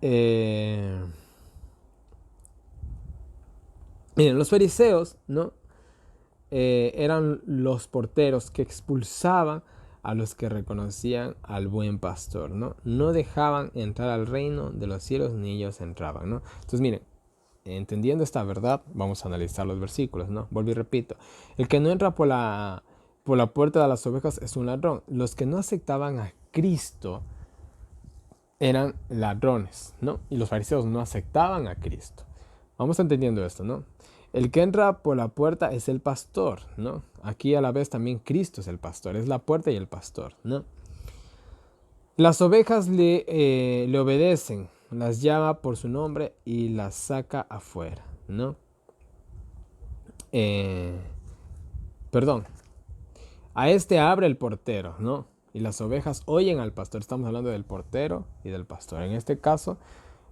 Miren, los fariseos, ¿no? Eran los porteros que expulsaban a los que reconocían al buen pastor, ¿no? No dejaban entrar al reino de los cielos, ni ellos entraban, ¿no? Entonces, miren, entendiendo esta verdad, vamos a analizar los versículos, ¿no? Vuelvo y repito. El que no entra por la puerta de las ovejas es un ladrón. Los que no aceptaban a Cristo eran ladrones, ¿no? Y los fariseos no aceptaban a Cristo. Vamos entendiendo esto, ¿no? El que entra por la puerta es el pastor, ¿no? Aquí a la vez también Cristo es el pastor, es la puerta y el pastor, ¿no? Las ovejas le obedecen, las llama por su nombre y las saca afuera, ¿no? Perdón, a este abre el portero, ¿no? Y las ovejas oyen al pastor. Estamos hablando del portero y del pastor. En este caso,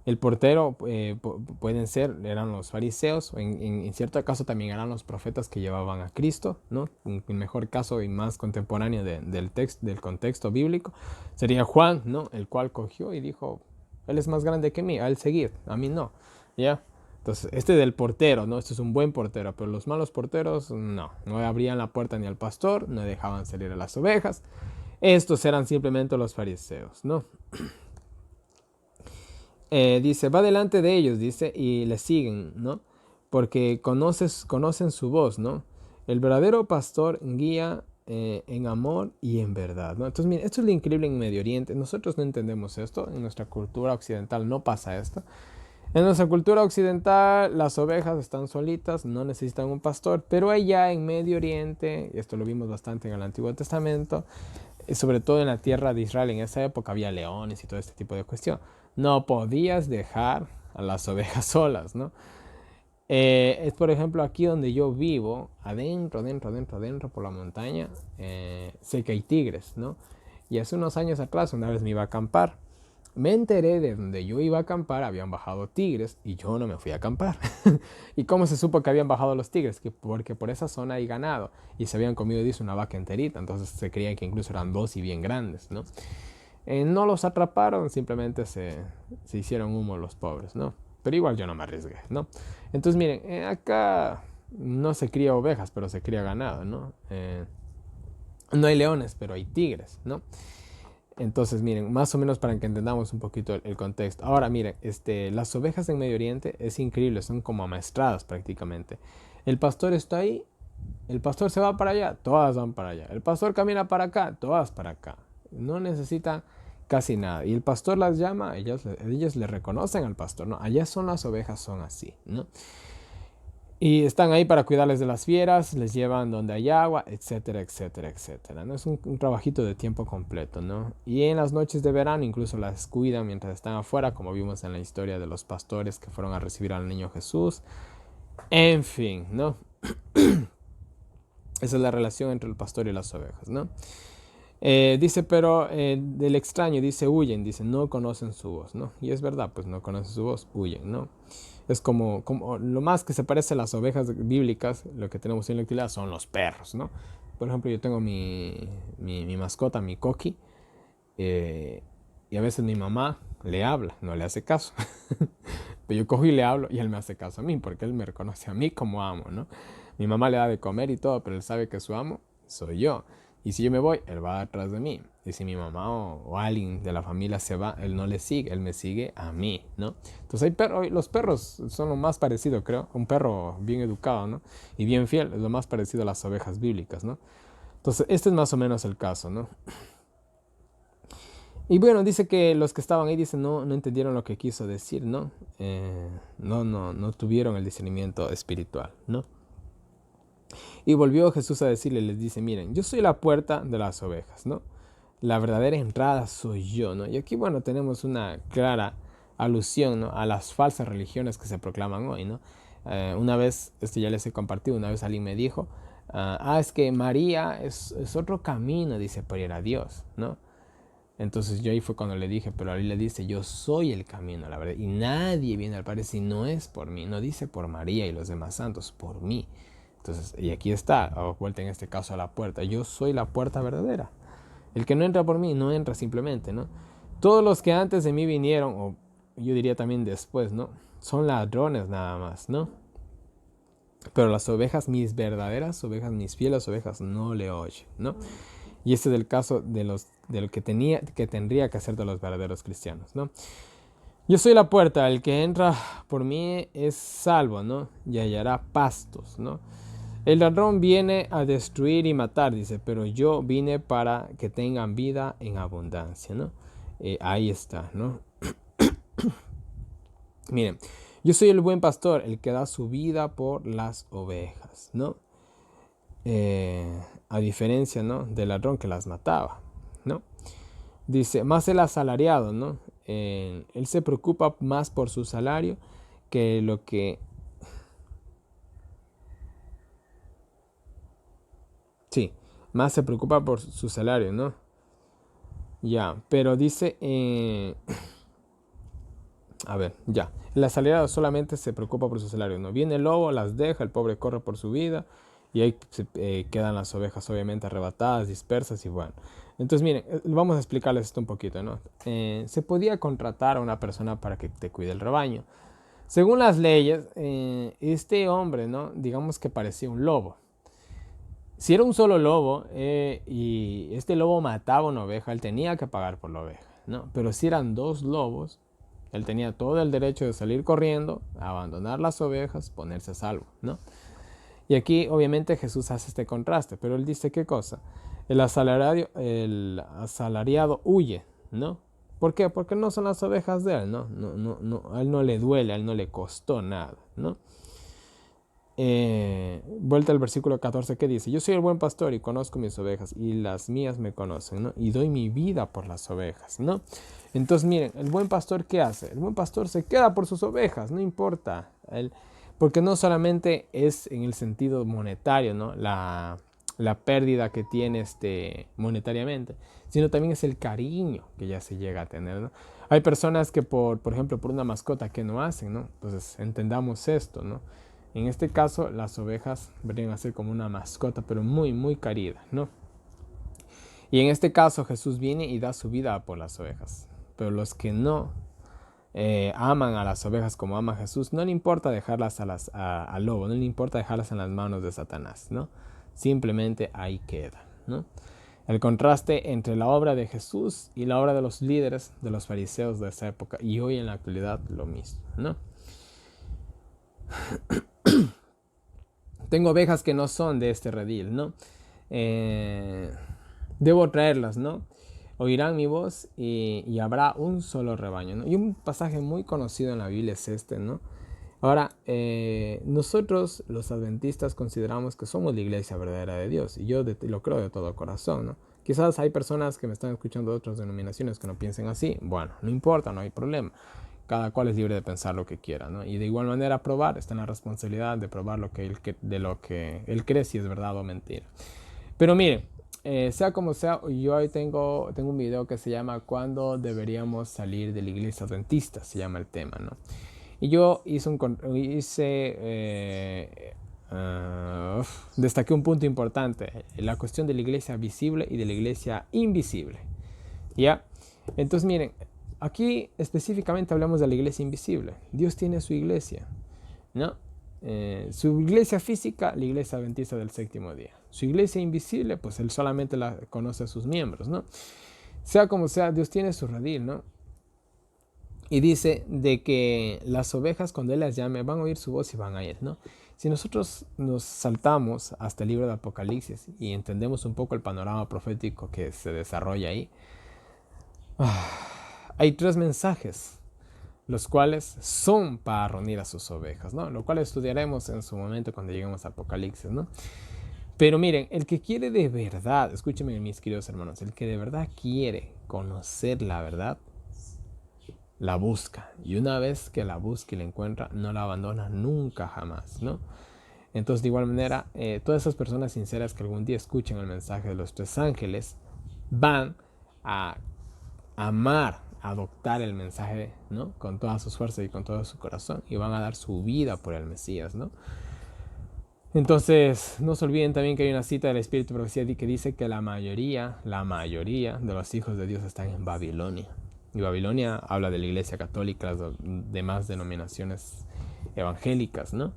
el portero eran los fariseos, en cierto caso también eran los profetas que llevaban a Cristo, ¿no? En mejor caso y más contemporáneo del contexto bíblico, sería Juan, ¿no? El cual cogió y dijo, él es más grande que mí, a él seguir, a mí no, ¿ya? Entonces, del portero, ¿no? Este es un buen portero, pero los malos porteros, no abrían la puerta ni al pastor, no dejaban salir a las ovejas. Estos eran simplemente los fariseos, ¿no? Dice, va delante de ellos, dice, y le siguen, ¿no? Porque conocen su voz, ¿no? El verdadero pastor guía en amor y en verdad, ¿no? Entonces, miren, esto es lo increíble en Medio Oriente. Nosotros no entendemos esto, en nuestra cultura occidental no pasa esto. En nuestra cultura occidental las ovejas están solitas, no necesitan un pastor, pero allá en Medio Oriente, y esto lo vimos bastante en el Antiguo Testamento, sobre todo en la tierra de Israel, en esa época había leones y todo este tipo de cuestión. No podías dejar a las ovejas solas, ¿no? Es por ejemplo aquí donde yo vivo, adentro por la montaña, sé que hay tigres, ¿no? Y hace unos años atrás, una vez me iba a acampar, me enteré de donde yo iba a acampar, habían bajado tigres y yo no me fui a acampar. ¿Y cómo se supo que habían bajado los tigres? Porque por esa zona hay ganado y se habían comido, dice, una vaca enterita, entonces se creía que incluso eran dos y bien grandes, ¿no? No los atraparon, simplemente se hicieron humo los pobres, ¿no? Pero igual yo no me arriesgué, ¿no? Entonces miren, acá no se cría ovejas, pero se cría ganado, ¿no? No hay leones, pero hay tigres, ¿no? Entonces, miren, más o menos para que entendamos un poquito el contexto. Ahora, miren, las ovejas en Medio Oriente es increíble, son como amaestradas prácticamente. El pastor está ahí, el pastor se va para allá, todas van para allá. El pastor camina para acá, todas para acá. No necesitan casi nada. Y el pastor las llama, ellos le reconocen al pastor, ¿no? Allá son las ovejas, son así, ¿no? Y están ahí para cuidarles de las fieras, les llevan donde hay agua, etcétera, etcétera, etcétera, ¿no? Es un trabajito de tiempo completo, ¿no? Y en las noches de verano incluso las cuidan mientras están afuera, como vimos en la historia de los pastores que fueron a recibir al niño Jesús. En fin, ¿no? Esa es la relación entre el pastor y las ovejas, ¿no? Dice, pero del extraño, dice, huyen, dice, no conocen su voz, ¿no? Y es verdad, pues no conocen su voz, huyen, ¿no? Es como lo más que se parece a las ovejas bíblicas, lo que tenemos en la actualidad son los perros, ¿no? Por ejemplo, yo tengo mi mascota, mi coqui, y a veces mi mamá le habla, no le hace caso. Pero yo cojo y le hablo y él me hace caso a mí, porque él me reconoce a mí como amo, ¿no? Mi mamá le da de comer y todo, pero él sabe que su amo soy yo. Y si yo me voy, él va atrás de mí. Y si mi mamá o alguien de la familia se va, él no le sigue, él me sigue a mí, ¿no? Entonces los perros son lo más parecido, creo. Un perro bien educado, ¿no? Y bien fiel es lo más parecido a las ovejas bíblicas, ¿no? Entonces, este es más o menos el caso, ¿no? Y bueno, dice que los que estaban ahí, dicen, no entendieron lo que quiso decir, ¿no? No tuvieron el discernimiento espiritual, ¿no? Y volvió Jesús a decirle, les dice, miren, yo soy la puerta de las ovejas, ¿no? La verdadera entrada soy yo, ¿no? Y aquí, bueno, tenemos una clara alusión, ¿no?, a las falsas religiones que se proclaman hoy, ¿no? Una vez, ya les he compartido, una vez alguien me dijo, es que María es otro camino, dice, para ir a Dios, ¿no? Entonces yo ahí fue cuando le dije, pero ahí le dice, yo soy el camino, la verdad, y nadie viene al Padre si no es por mí, no dice por María y los demás santos, por mí. Entonces, y aquí está, vuelta en este caso a la puerta, yo soy la puerta verdadera. El que no entra por mí, no entra simplemente, ¿no? Todos los que antes de mí vinieron, o yo diría también después, ¿no?, son ladrones nada más, ¿no? Pero las ovejas, mis verdaderas ovejas, mis fieles ovejas, no le oyen, ¿no? Y este es el caso de lo que tendría que hacer de los verdaderos cristianos, ¿no? Yo soy la puerta, el que entra por mí es salvo, ¿no? Y hallará pastos, ¿no? El ladrón viene a destruir y matar, dice, pero yo vine para que tengan vida en abundancia, ¿no? Ahí está, ¿no? Miren, yo soy el buen pastor, el que da su vida por las ovejas, ¿no? A diferencia, ¿no?, del ladrón que las mataba, ¿no? Dice, más el asalariado, ¿no? Él se preocupa más por su salario que lo que... Sí, más se preocupa por su salario, ¿no? Ya, pero dice... A ver, ya. El asalariado solamente se preocupa por su salario, ¿no? Viene el lobo, las deja, el pobre corre por su vida y ahí quedan las ovejas obviamente arrebatadas, dispersas y bueno. Entonces miren, vamos a explicarles esto un poquito, ¿no? Se podía contratar a una persona para que te cuide el rebaño. Según las leyes, este hombre, ¿no?, digamos que parecía un lobo. Si era un solo lobo y este lobo mataba una oveja, él tenía que pagar por la oveja, ¿no? Pero si eran dos lobos, él tenía todo el derecho de salir corriendo, abandonar las ovejas, ponerse a salvo, ¿no? Y aquí obviamente Jesús hace este contraste, pero él dice, ¿qué cosa? El asalariado huye, ¿no? ¿Por qué? Porque no son las ovejas de él, ¿no? A él no le duele, a él no le costó nada, ¿no? Vuelta al versículo 14 que dice, yo soy el buen pastor y conozco mis ovejas y las mías me conocen, ¿no? Y doy mi vida por las ovejas, ¿no? Entonces miren, el buen pastor, ¿qué hace? El buen pastor se queda por sus ovejas, no importa, porque no solamente es en el sentido monetario, ¿no?, la pérdida que tiene monetariamente, sino también es el cariño que ya se llega a tener, ¿no? Hay personas que por ejemplo, por una mascota que no hacen, ¿no? Entonces entendamos esto, ¿no? En este caso, las ovejas vendrían a ser como una mascota, pero muy, muy querida, ¿no? Y en este caso, Jesús viene y da su vida por las ovejas. Pero los que no aman a las ovejas como ama Jesús, no le importa dejarlas al lobo, no le importa dejarlas en las manos de Satanás, ¿no? Simplemente ahí queda, ¿no? El contraste entre la obra de Jesús y la obra de los líderes, de los fariseos de esa época, y hoy en la actualidad lo mismo, ¿no? Tengo ovejas que no son de este redil, ¿no? Debo traerlas, ¿no? Oirán mi voz y habrá un solo rebaño, ¿no? Y un pasaje muy conocido en la Biblia es este, ¿no? Ahora, nosotros los adventistas consideramos que somos la iglesia verdadera de Dios y yo lo creo de todo corazón, ¿no? Quizás hay personas que me están escuchando de otras denominaciones que no piensen así. Bueno, no importa, no hay problema. Cada cual es libre de pensar lo que quiera, ¿no? Y de igual manera probar, está en la responsabilidad de probar de lo que él cree si es verdad o mentira. Pero miren, sea como sea, yo hoy tengo un video que se llama ¿Cuándo deberíamos salir de la iglesia adventista? Se llama el tema, ¿no? Y yo destaqué un punto importante, la cuestión de la iglesia visible y de la iglesia invisible, ¿ya? Entonces miren, aquí específicamente hablamos de la iglesia invisible. Dios tiene su iglesia, ¿no? Su iglesia física, la iglesia adventista del séptimo día. Su iglesia invisible, pues Él solamente la conoce a sus miembros, ¿no? Sea como sea, Dios tiene su redil, ¿no? Y dice de que las ovejas cuando Él las llame van a oír su voz y van a ir, ¿no? Si nosotros nos saltamos hasta el libro de Apocalipsis y entendemos un poco el panorama profético que se desarrolla ahí, hay 3 mensajes, los cuales son para reunir a sus ovejas, ¿no? Lo cual estudiaremos en su momento cuando lleguemos a Apocalipsis, ¿no? Pero miren, el que quiere de verdad, escúchenme mis queridos hermanos, el que de verdad quiere conocer la verdad, la busca. Y una vez que la busca y la encuentra, no la abandona nunca jamás, ¿no? Entonces, de igual manera, todas esas personas sinceras que algún día escuchen el mensaje de los 3 ángeles, van a amar, a adoptar el mensaje, ¿no? Con todas sus fuerzas y con todo su corazón, y van a dar su vida por el Mesías, ¿no? Entonces, no se olviden también que hay una cita del Espíritu de Profecía que dice que la mayoría de los hijos de Dios están en Babilonia. Y Babilonia habla de la Iglesia Católica, las demás denominaciones evangélicas, ¿no?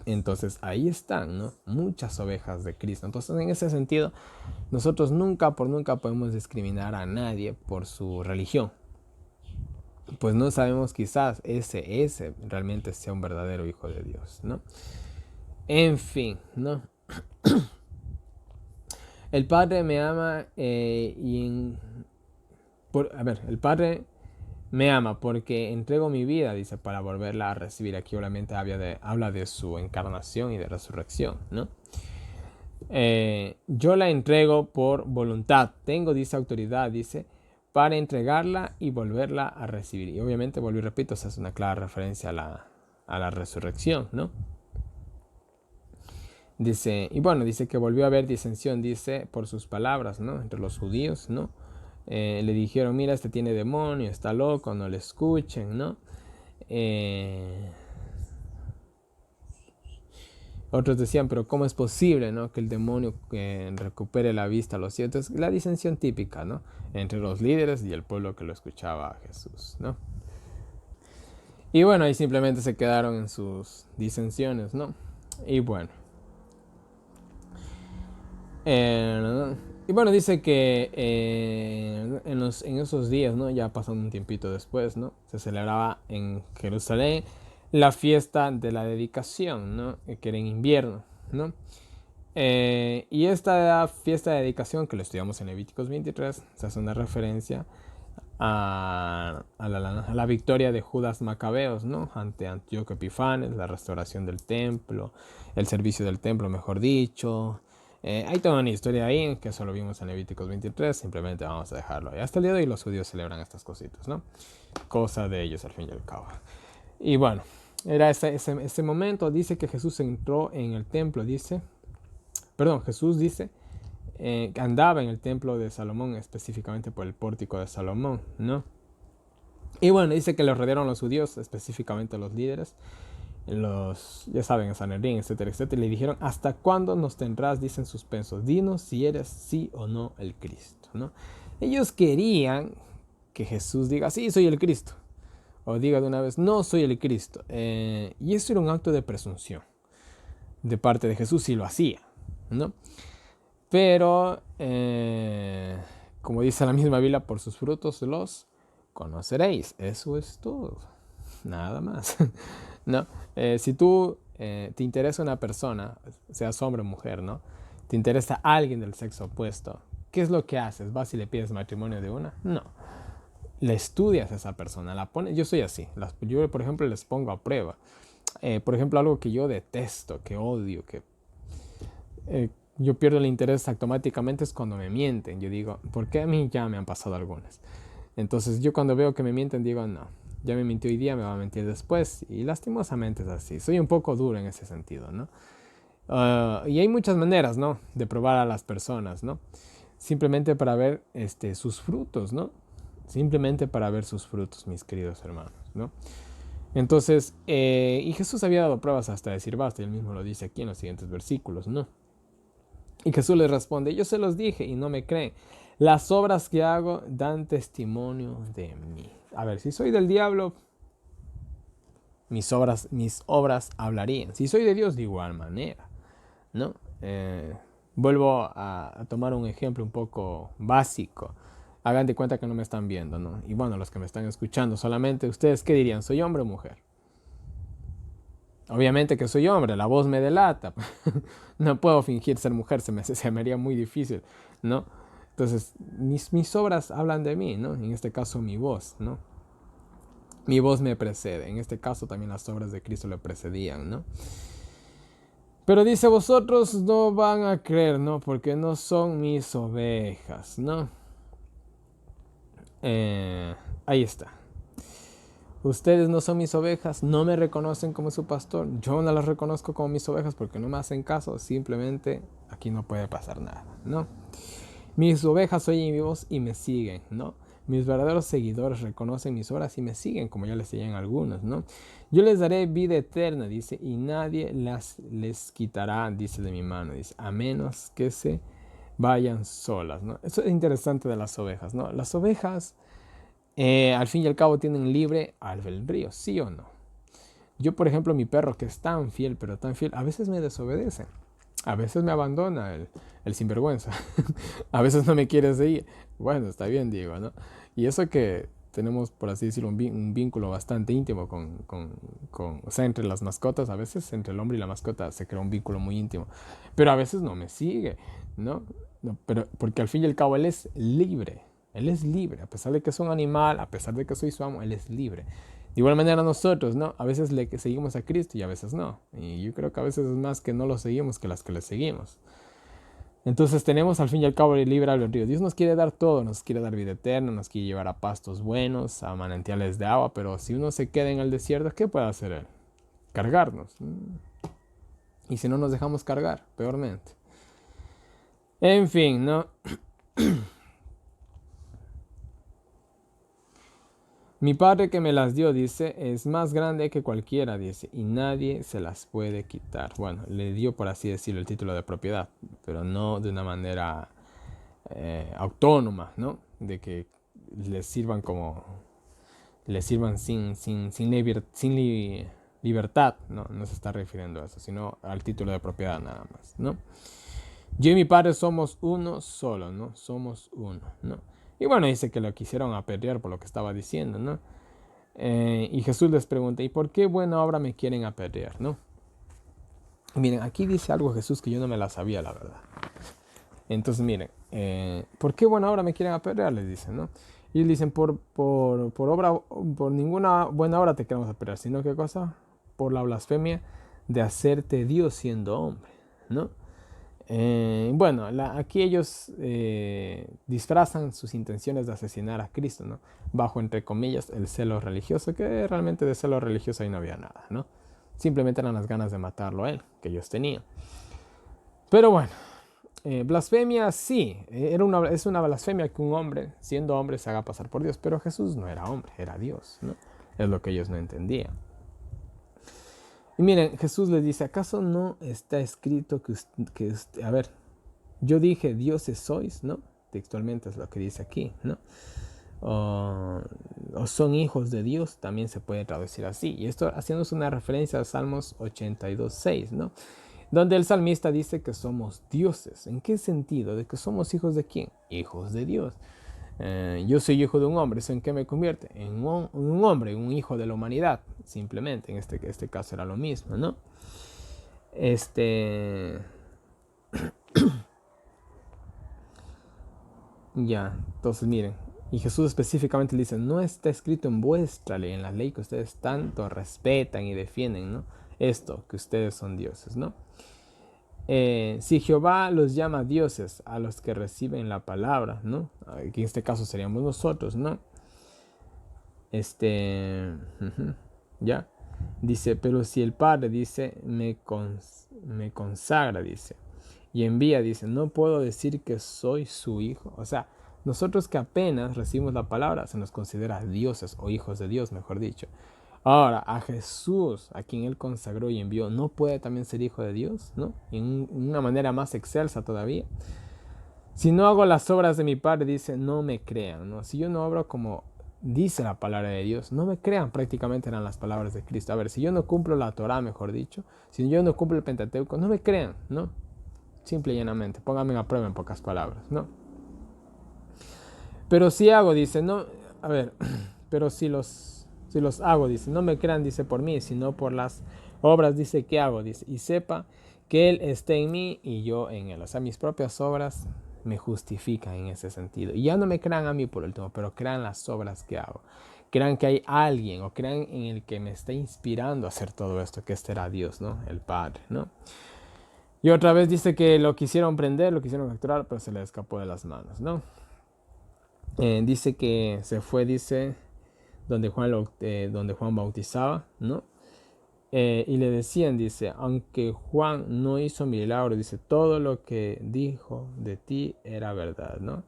Entonces ahí están, ¿no? Muchas ovejas de Cristo. Entonces en ese sentido, nosotros nunca podemos discriminar a nadie por su religión. Pues no sabemos quizás ese realmente sea un verdadero hijo de Dios, ¿no? En fin, ¿no? El Padre me ama el Padre me ama porque entrego mi vida, dice, para volverla a recibir. Aquí obviamente habla de su encarnación y de resurrección, ¿no? Yo la entrego por voluntad. Tengo, dice, autoridad, dice, para entregarla y volverla a recibir. Y obviamente, vuelvo y repito, esa es una clara referencia a la resurrección, ¿no? Dice, y bueno, dice que volvió a haber disensión, dice, por sus palabras, ¿no? Entre los judíos, ¿no? Le dijeron, mira, este tiene demonio, está loco, no le escuchen, ¿no? Otros decían, pero ¿cómo es posible, ¿no? Que el demonio recupere la vista a los ciegos? Entonces, la disensión típica, ¿no? Entre los líderes y el pueblo que lo escuchaba a Jesús, ¿no? Y bueno, ahí simplemente se quedaron en sus disensiones, ¿no? Y bueno. Y bueno, dice que en esos días, ¿no? Ya pasando un tiempito después, ¿no? Se celebraba en Jerusalén la fiesta de la dedicación, ¿no? Que era en invierno, ¿no? Y esta fiesta de dedicación, que lo estudiamos en Levíticos 23, se hace una referencia a la victoria de Judas Macabeos, ¿no? Ante Antíoco Epifanes, la restauración del templo, el servicio del templo, mejor dicho. Hay toda una historia ahí, que eso lo vimos en Levíticos 23, simplemente vamos a dejarlo ahí. Hasta el día de hoy los judíos celebran estas cositas, ¿no? Cosa de ellos al fin y al cabo. Y bueno, era ese momento, dice que Jesús entró en el templo, Jesús dice que andaba en el templo de Salomón, específicamente por el pórtico de Salomón, ¿no? Y bueno, dice que lo rodearon los judíos, específicamente los líderes, ya saben, en Sanedrín, etcétera, etcétera, y le dijeron, ¿hasta cuándo nos tendrás, dicen suspensos? Dinos si eres sí o no el Cristo, ¿no? Ellos querían que Jesús diga, sí, soy el Cristo, o diga de una vez, no soy el Cristo. Y eso era un acto de presunción de parte de Jesús, si lo hacía, ¿no? Pero, como dice la misma Biblia, por sus frutos los conoceréis. Eso es todo, nada más. ¿No? Si tú te interesa una persona, seas hombre o mujer, ¿no? Te interesa alguien del sexo opuesto, ¿qué es lo que haces? ¿Vas y le pides matrimonio de una? No. Le estudias a esa persona, la pones. Yo soy así. Yo, por ejemplo, les pongo a prueba. Por ejemplo, algo que yo detesto, que odio, que yo pierdo el interés automáticamente es cuando me mienten. Yo digo, ¿por qué a mí ya me han pasado algunas? Entonces yo cuando veo que me mienten digo, no, ya me mintió hoy día, me va a mentir después. Y lastimosamente es así. Soy un poco duro en ese sentido, ¿no? Y hay muchas maneras, ¿no? De probar a las personas, ¿no? Simplemente para ver sus frutos, ¿no? Simplemente para ver sus frutos, mis queridos hermanos, ¿no? Entonces, y Jesús había dado pruebas hasta decir basta, y él mismo lo dice aquí en los siguientes versículos, ¿no? Y Jesús les responde, yo se los dije y no me creen. Las obras que hago dan testimonio de mí. A ver, si soy del diablo, mis obras hablarían. Si soy de Dios, de igual manera, ¿no? Vuelvo a tomar un ejemplo un poco básico. Hagan de cuenta que no me están viendo, ¿no? Y bueno, los que me están escuchando solamente, ¿ustedes qué dirían? ¿Soy hombre o mujer? Obviamente que soy hombre, la voz me delata. No puedo fingir ser mujer, se me haría muy difícil, ¿no? Entonces, mis obras hablan de mí, ¿no? En este caso, mi voz, ¿no? Mi voz me precede. En este caso, también las obras de Cristo le precedían, ¿no? Pero dice, vosotros no van a creer, ¿no? Porque no son mis ovejas, ¿no? Ahí está. Ustedes no son mis ovejas, no me reconocen como su pastor. Yo no las reconozco como mis ovejas porque no me hacen caso. Simplemente aquí no puede pasar nada, ¿no? Mis ovejas oyen mi voz y me siguen, ¿no? Mis verdaderos seguidores reconocen mis obras y me siguen, como ya les decían algunos, ¿no? Yo les daré vida eterna, dice, y nadie les quitará, dice, de mi mano, dice, a menos que se vayan solas, ¿no? Eso es interesante de las ovejas, ¿no? Las ovejas, al fin y al cabo, tienen libre albedrío, ¿sí o no? Yo, por ejemplo, mi perro, que es tan fiel, pero tan fiel, a veces me desobedece. A veces me abandona el sinvergüenza. A veces no me quiere seguir. Bueno, está bien, digo, ¿no? Y eso que tenemos, por así decirlo, un vínculo bastante íntimo o sea, entre las mascotas, a veces entre el hombre y la mascota se crea un vínculo muy íntimo. Pero a veces no me sigue, ¿no? No, pero porque al fin y al cabo él es libre. Él es libre. A pesar de que es un animal, a pesar de que soy su amo, él es libre. De igual manera nosotros, ¿no? A veces le seguimos a Cristo y a veces no. Y yo creo que a veces es más que no lo seguimos que las que le seguimos. Entonces tenemos al fin y al cabo el libre albedrío. Dios nos quiere dar todo, nos quiere dar vida eterna, nos quiere llevar a pastos buenos, a manantiales de agua, pero si uno se queda en el desierto, ¿qué puede hacer él? Cargarnos. Y si no nos dejamos cargar, peormente. En fin, ¿no? Mi padre que me las dio, dice, es más grande que cualquiera, dice, y nadie se las puede quitar. Bueno, le dio, por así decirlo, el título de propiedad, pero no de una manera autónoma, ¿no? De que les sirvan sin libertad, ¿no? No se está refiriendo a eso, sino al título de propiedad nada más, ¿no? Yo y mi padre somos uno solo, ¿no? Somos uno, ¿no? Y bueno, dice que lo quisieron apedrear por lo que estaba diciendo, ¿no? Y Jesús les pregunta, ¿y por qué buena obra me quieren apedrear, no? Y miren, aquí dice algo Jesús que yo no me la sabía, la verdad. Entonces, miren, ¿por qué buena obra me quieren apedrear? Les dicen, ¿no? Y ellos dicen, por ninguna buena obra te queremos apedrear, sino ¿qué cosa? Por la blasfemia de hacerte Dios siendo hombre, ¿no? Bueno, aquí ellos disfrazan sus intenciones de asesinar a Cristo, ¿no? Bajo, entre comillas, el celo religioso, que realmente de celo religioso ahí no había nada, ¿no? Simplemente eran las ganas de matarlo a él, que ellos tenían. Pero bueno, blasfemia sí, es una blasfemia que un hombre, siendo hombre, se haga pasar por Dios, pero Jesús no era hombre, era Dios, ¿no? Es lo que ellos no entendían. Y miren, Jesús les dice, ¿acaso no está escrito a ver, yo dije, dioses sois, ¿no? Textualmente es lo que dice aquí, ¿no? O son hijos de Dios, también se puede traducir así. Y esto haciéndose una referencia a Salmos 82:6, ¿no? Donde el salmista dice que somos dioses. ¿En qué sentido? ¿De que somos hijos de quién? Hijos de Dios. Yo soy hijo de un hombre, ¿eso en qué me convierte? En un hombre, un hijo de la humanidad, simplemente, en este caso era lo mismo, ¿no? Ya, entonces miren, y Jesús específicamente le dice, no está escrito en vuestra ley, en la ley que ustedes tanto respetan y defienden, ¿no? Esto, que ustedes son dioses, ¿no? Si Jehová los llama dioses a los que reciben la palabra, ¿no? Que en este caso seríamos nosotros, ¿no? Ya. Dice, pero si el Padre dice, me consagra, dice, y envía, dice, no puedo decir que soy su hijo. O sea, nosotros que apenas recibimos la palabra, se nos considera dioses o hijos de Dios, mejor dicho. Ahora, a Jesús, a quien Él consagró y envió, ¿no puede también ser hijo de Dios? ¿No? En una manera más excelsa todavía. Si no hago las obras de mi Padre, dice, no me crean, ¿no? Si yo no obro como dice la palabra de Dios, no me crean, prácticamente eran las palabras de Cristo. A ver, si yo no cumplo la Torah, mejor dicho, si yo no cumplo el Pentateuco, no me crean, ¿no? simple y llanamente. Pónganme a prueba en pocas palabras, ¿no? Pero si hago, dice, no, a ver, pero si los hago, dice, no me crean, dice, por mí, sino por las obras, dice, que hago, dice, y sepa que Él está en mí y yo en Él. O sea, mis propias obras me justifican en ese sentido. Y ya no me crean a mí por último, pero crean las obras que hago. Crean que hay alguien o crean en el que me está inspirando a hacer todo esto, que este era Dios, ¿no? El Padre, ¿no? Y otra vez dice que lo quisieron prender, lo quisieron capturar, pero se le escapó de las manos, ¿no? Dice que se fue, dice, donde Juan bautizaba, ¿no? Y le decían, dice, aunque Juan no hizo milagro, dice, todo lo que dijo de ti era verdad, ¿no?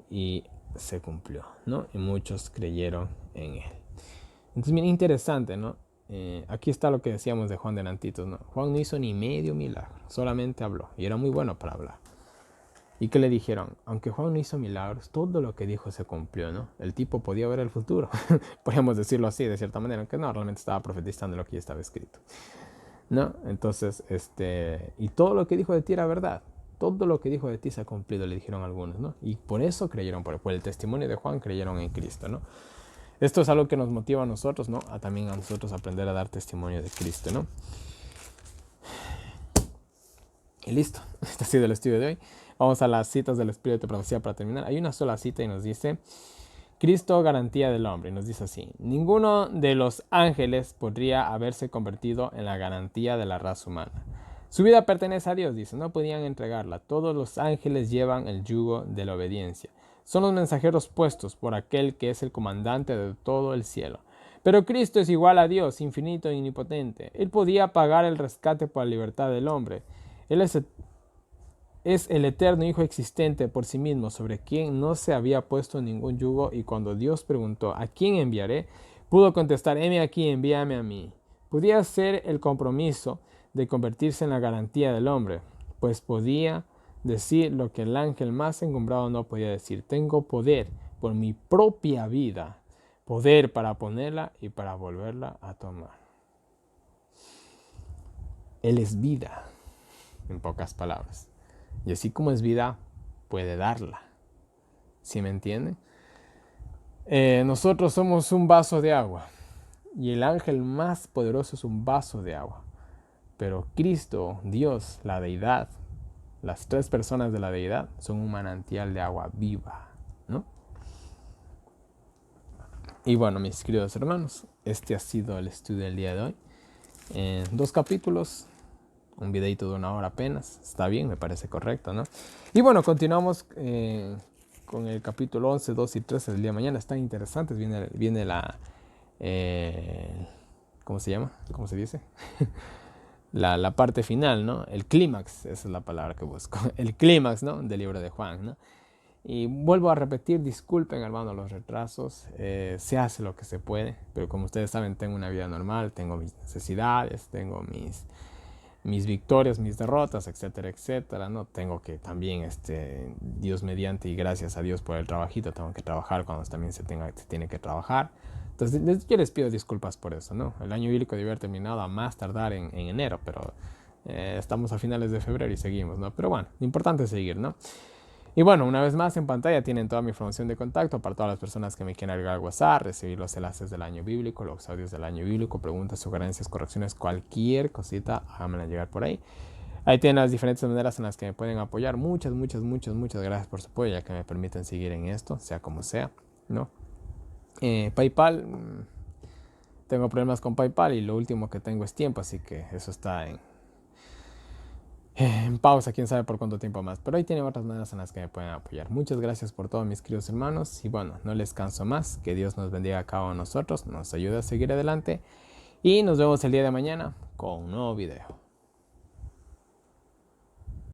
Y se cumplió, ¿no? Y muchos creyeron en él. Entonces, bien interesante, ¿no? Aquí está lo que decíamos de Juan de Nantitos, ¿no? Juan no hizo ni medio milagro, solamente habló, y era muy bueno para hablar. ¿Y qué le dijeron? Aunque Juan no hizo milagros, todo lo que dijo se cumplió, ¿no? El tipo podía ver el futuro, podríamos decirlo así, de cierta manera, aunque no, realmente estaba profetizando lo que ya estaba escrito, ¿no? Entonces, y todo lo que dijo de ti era verdad, todo lo que dijo de ti se ha cumplido, le dijeron algunos, ¿no? Y por eso creyeron, por el testimonio de Juan, creyeron en Cristo, ¿no? Esto es algo que nos motiva a nosotros, ¿no? También a nosotros aprender a dar testimonio de Cristo, ¿no? Y listo, este ha sido el estudio de hoy. Vamos a las citas del Espíritu de Profecía para terminar. Hay una sola cita y nos dice, Cristo, garantía del hombre. Y nos dice así, ninguno de los ángeles podría haberse convertido en la garantía de la raza humana. Su vida pertenece a Dios, dice, no podían entregarla. Todos los ángeles llevan el yugo de la obediencia. Son los mensajeros puestos por aquel que es el comandante de todo el cielo. Pero Cristo es igual a Dios, infinito e omnipotente. Él podía pagar el rescate por la libertad del hombre. Él es el eterno Hijo existente por sí mismo, sobre quien no se había puesto ningún yugo, y cuando Dios preguntó, ¿a quién enviaré?, pudo contestar, heme aquí, envíame a mí. Podía ser el compromiso de convertirse en la garantía del hombre, pues podía decir lo que el ángel más encumbrado no podía decir. Tengo poder por mi propia vida, poder para ponerla y para volverla a tomar. Él es vida, en pocas palabras. Y así como es vida, puede darla. ¿Sí me entienden? Nosotros somos un vaso de agua. Y el ángel más poderoso es un vaso de agua. Pero Cristo, Dios, la deidad, las tres personas de la deidad, son un manantial de agua viva, ¿no? Y bueno, mis queridos hermanos, este ha sido el estudio del día de hoy. 2 capítulos. Un videito de 1 hora apenas. Está bien, me parece correcto, ¿no? Y bueno, continuamos con el capítulo 11, 2 y 13 del día de mañana. Están interesantes. Viene la... ¿cómo se llama? ¿Cómo se dice? la parte final, ¿no? El clímax, esa es la palabra que busco. El clímax, ¿no? Del libro de Juan, ¿no? Y vuelvo a repetir, disculpen, hermano, los retrasos. Se hace lo que se puede. Pero como ustedes saben, tengo una vida normal. Tengo mis necesidades, tengo mis victorias, mis derrotas, etcétera, etcétera, ¿no? Tengo que también, Dios mediante y gracias a Dios por el trabajito, tengo que trabajar cuando también se tiene que trabajar. Entonces, yo les pido disculpas por eso, ¿no? El año bíblico debe haber terminado a más tardar en enero, pero estamos a finales de febrero y seguimos, ¿no? Pero bueno, lo importante es seguir, ¿no? Y bueno, una vez más en pantalla tienen toda mi información de contacto para todas las personas que me quieran agregar al WhatsApp, recibir los enlaces del año bíblico, los audios del año bíblico, preguntas, sugerencias, correcciones, cualquier cosita, háganmela llegar por ahí. Ahí tienen las diferentes maneras en las que me pueden apoyar. Muchas gracias por su apoyo, ya que me permiten seguir en esto, sea como sea, ¿no? PayPal, tengo problemas con PayPal y lo último que tengo es tiempo, así que eso está en pausa, quién sabe por cuánto tiempo más, pero ahí tienen otras maneras en las que me pueden apoyar. Muchas gracias por todo, mis queridos hermanos, y bueno, no les canso más, que Dios nos bendiga a cada uno de nosotros, nos ayude a seguir adelante, y nos vemos el día de mañana con un nuevo video.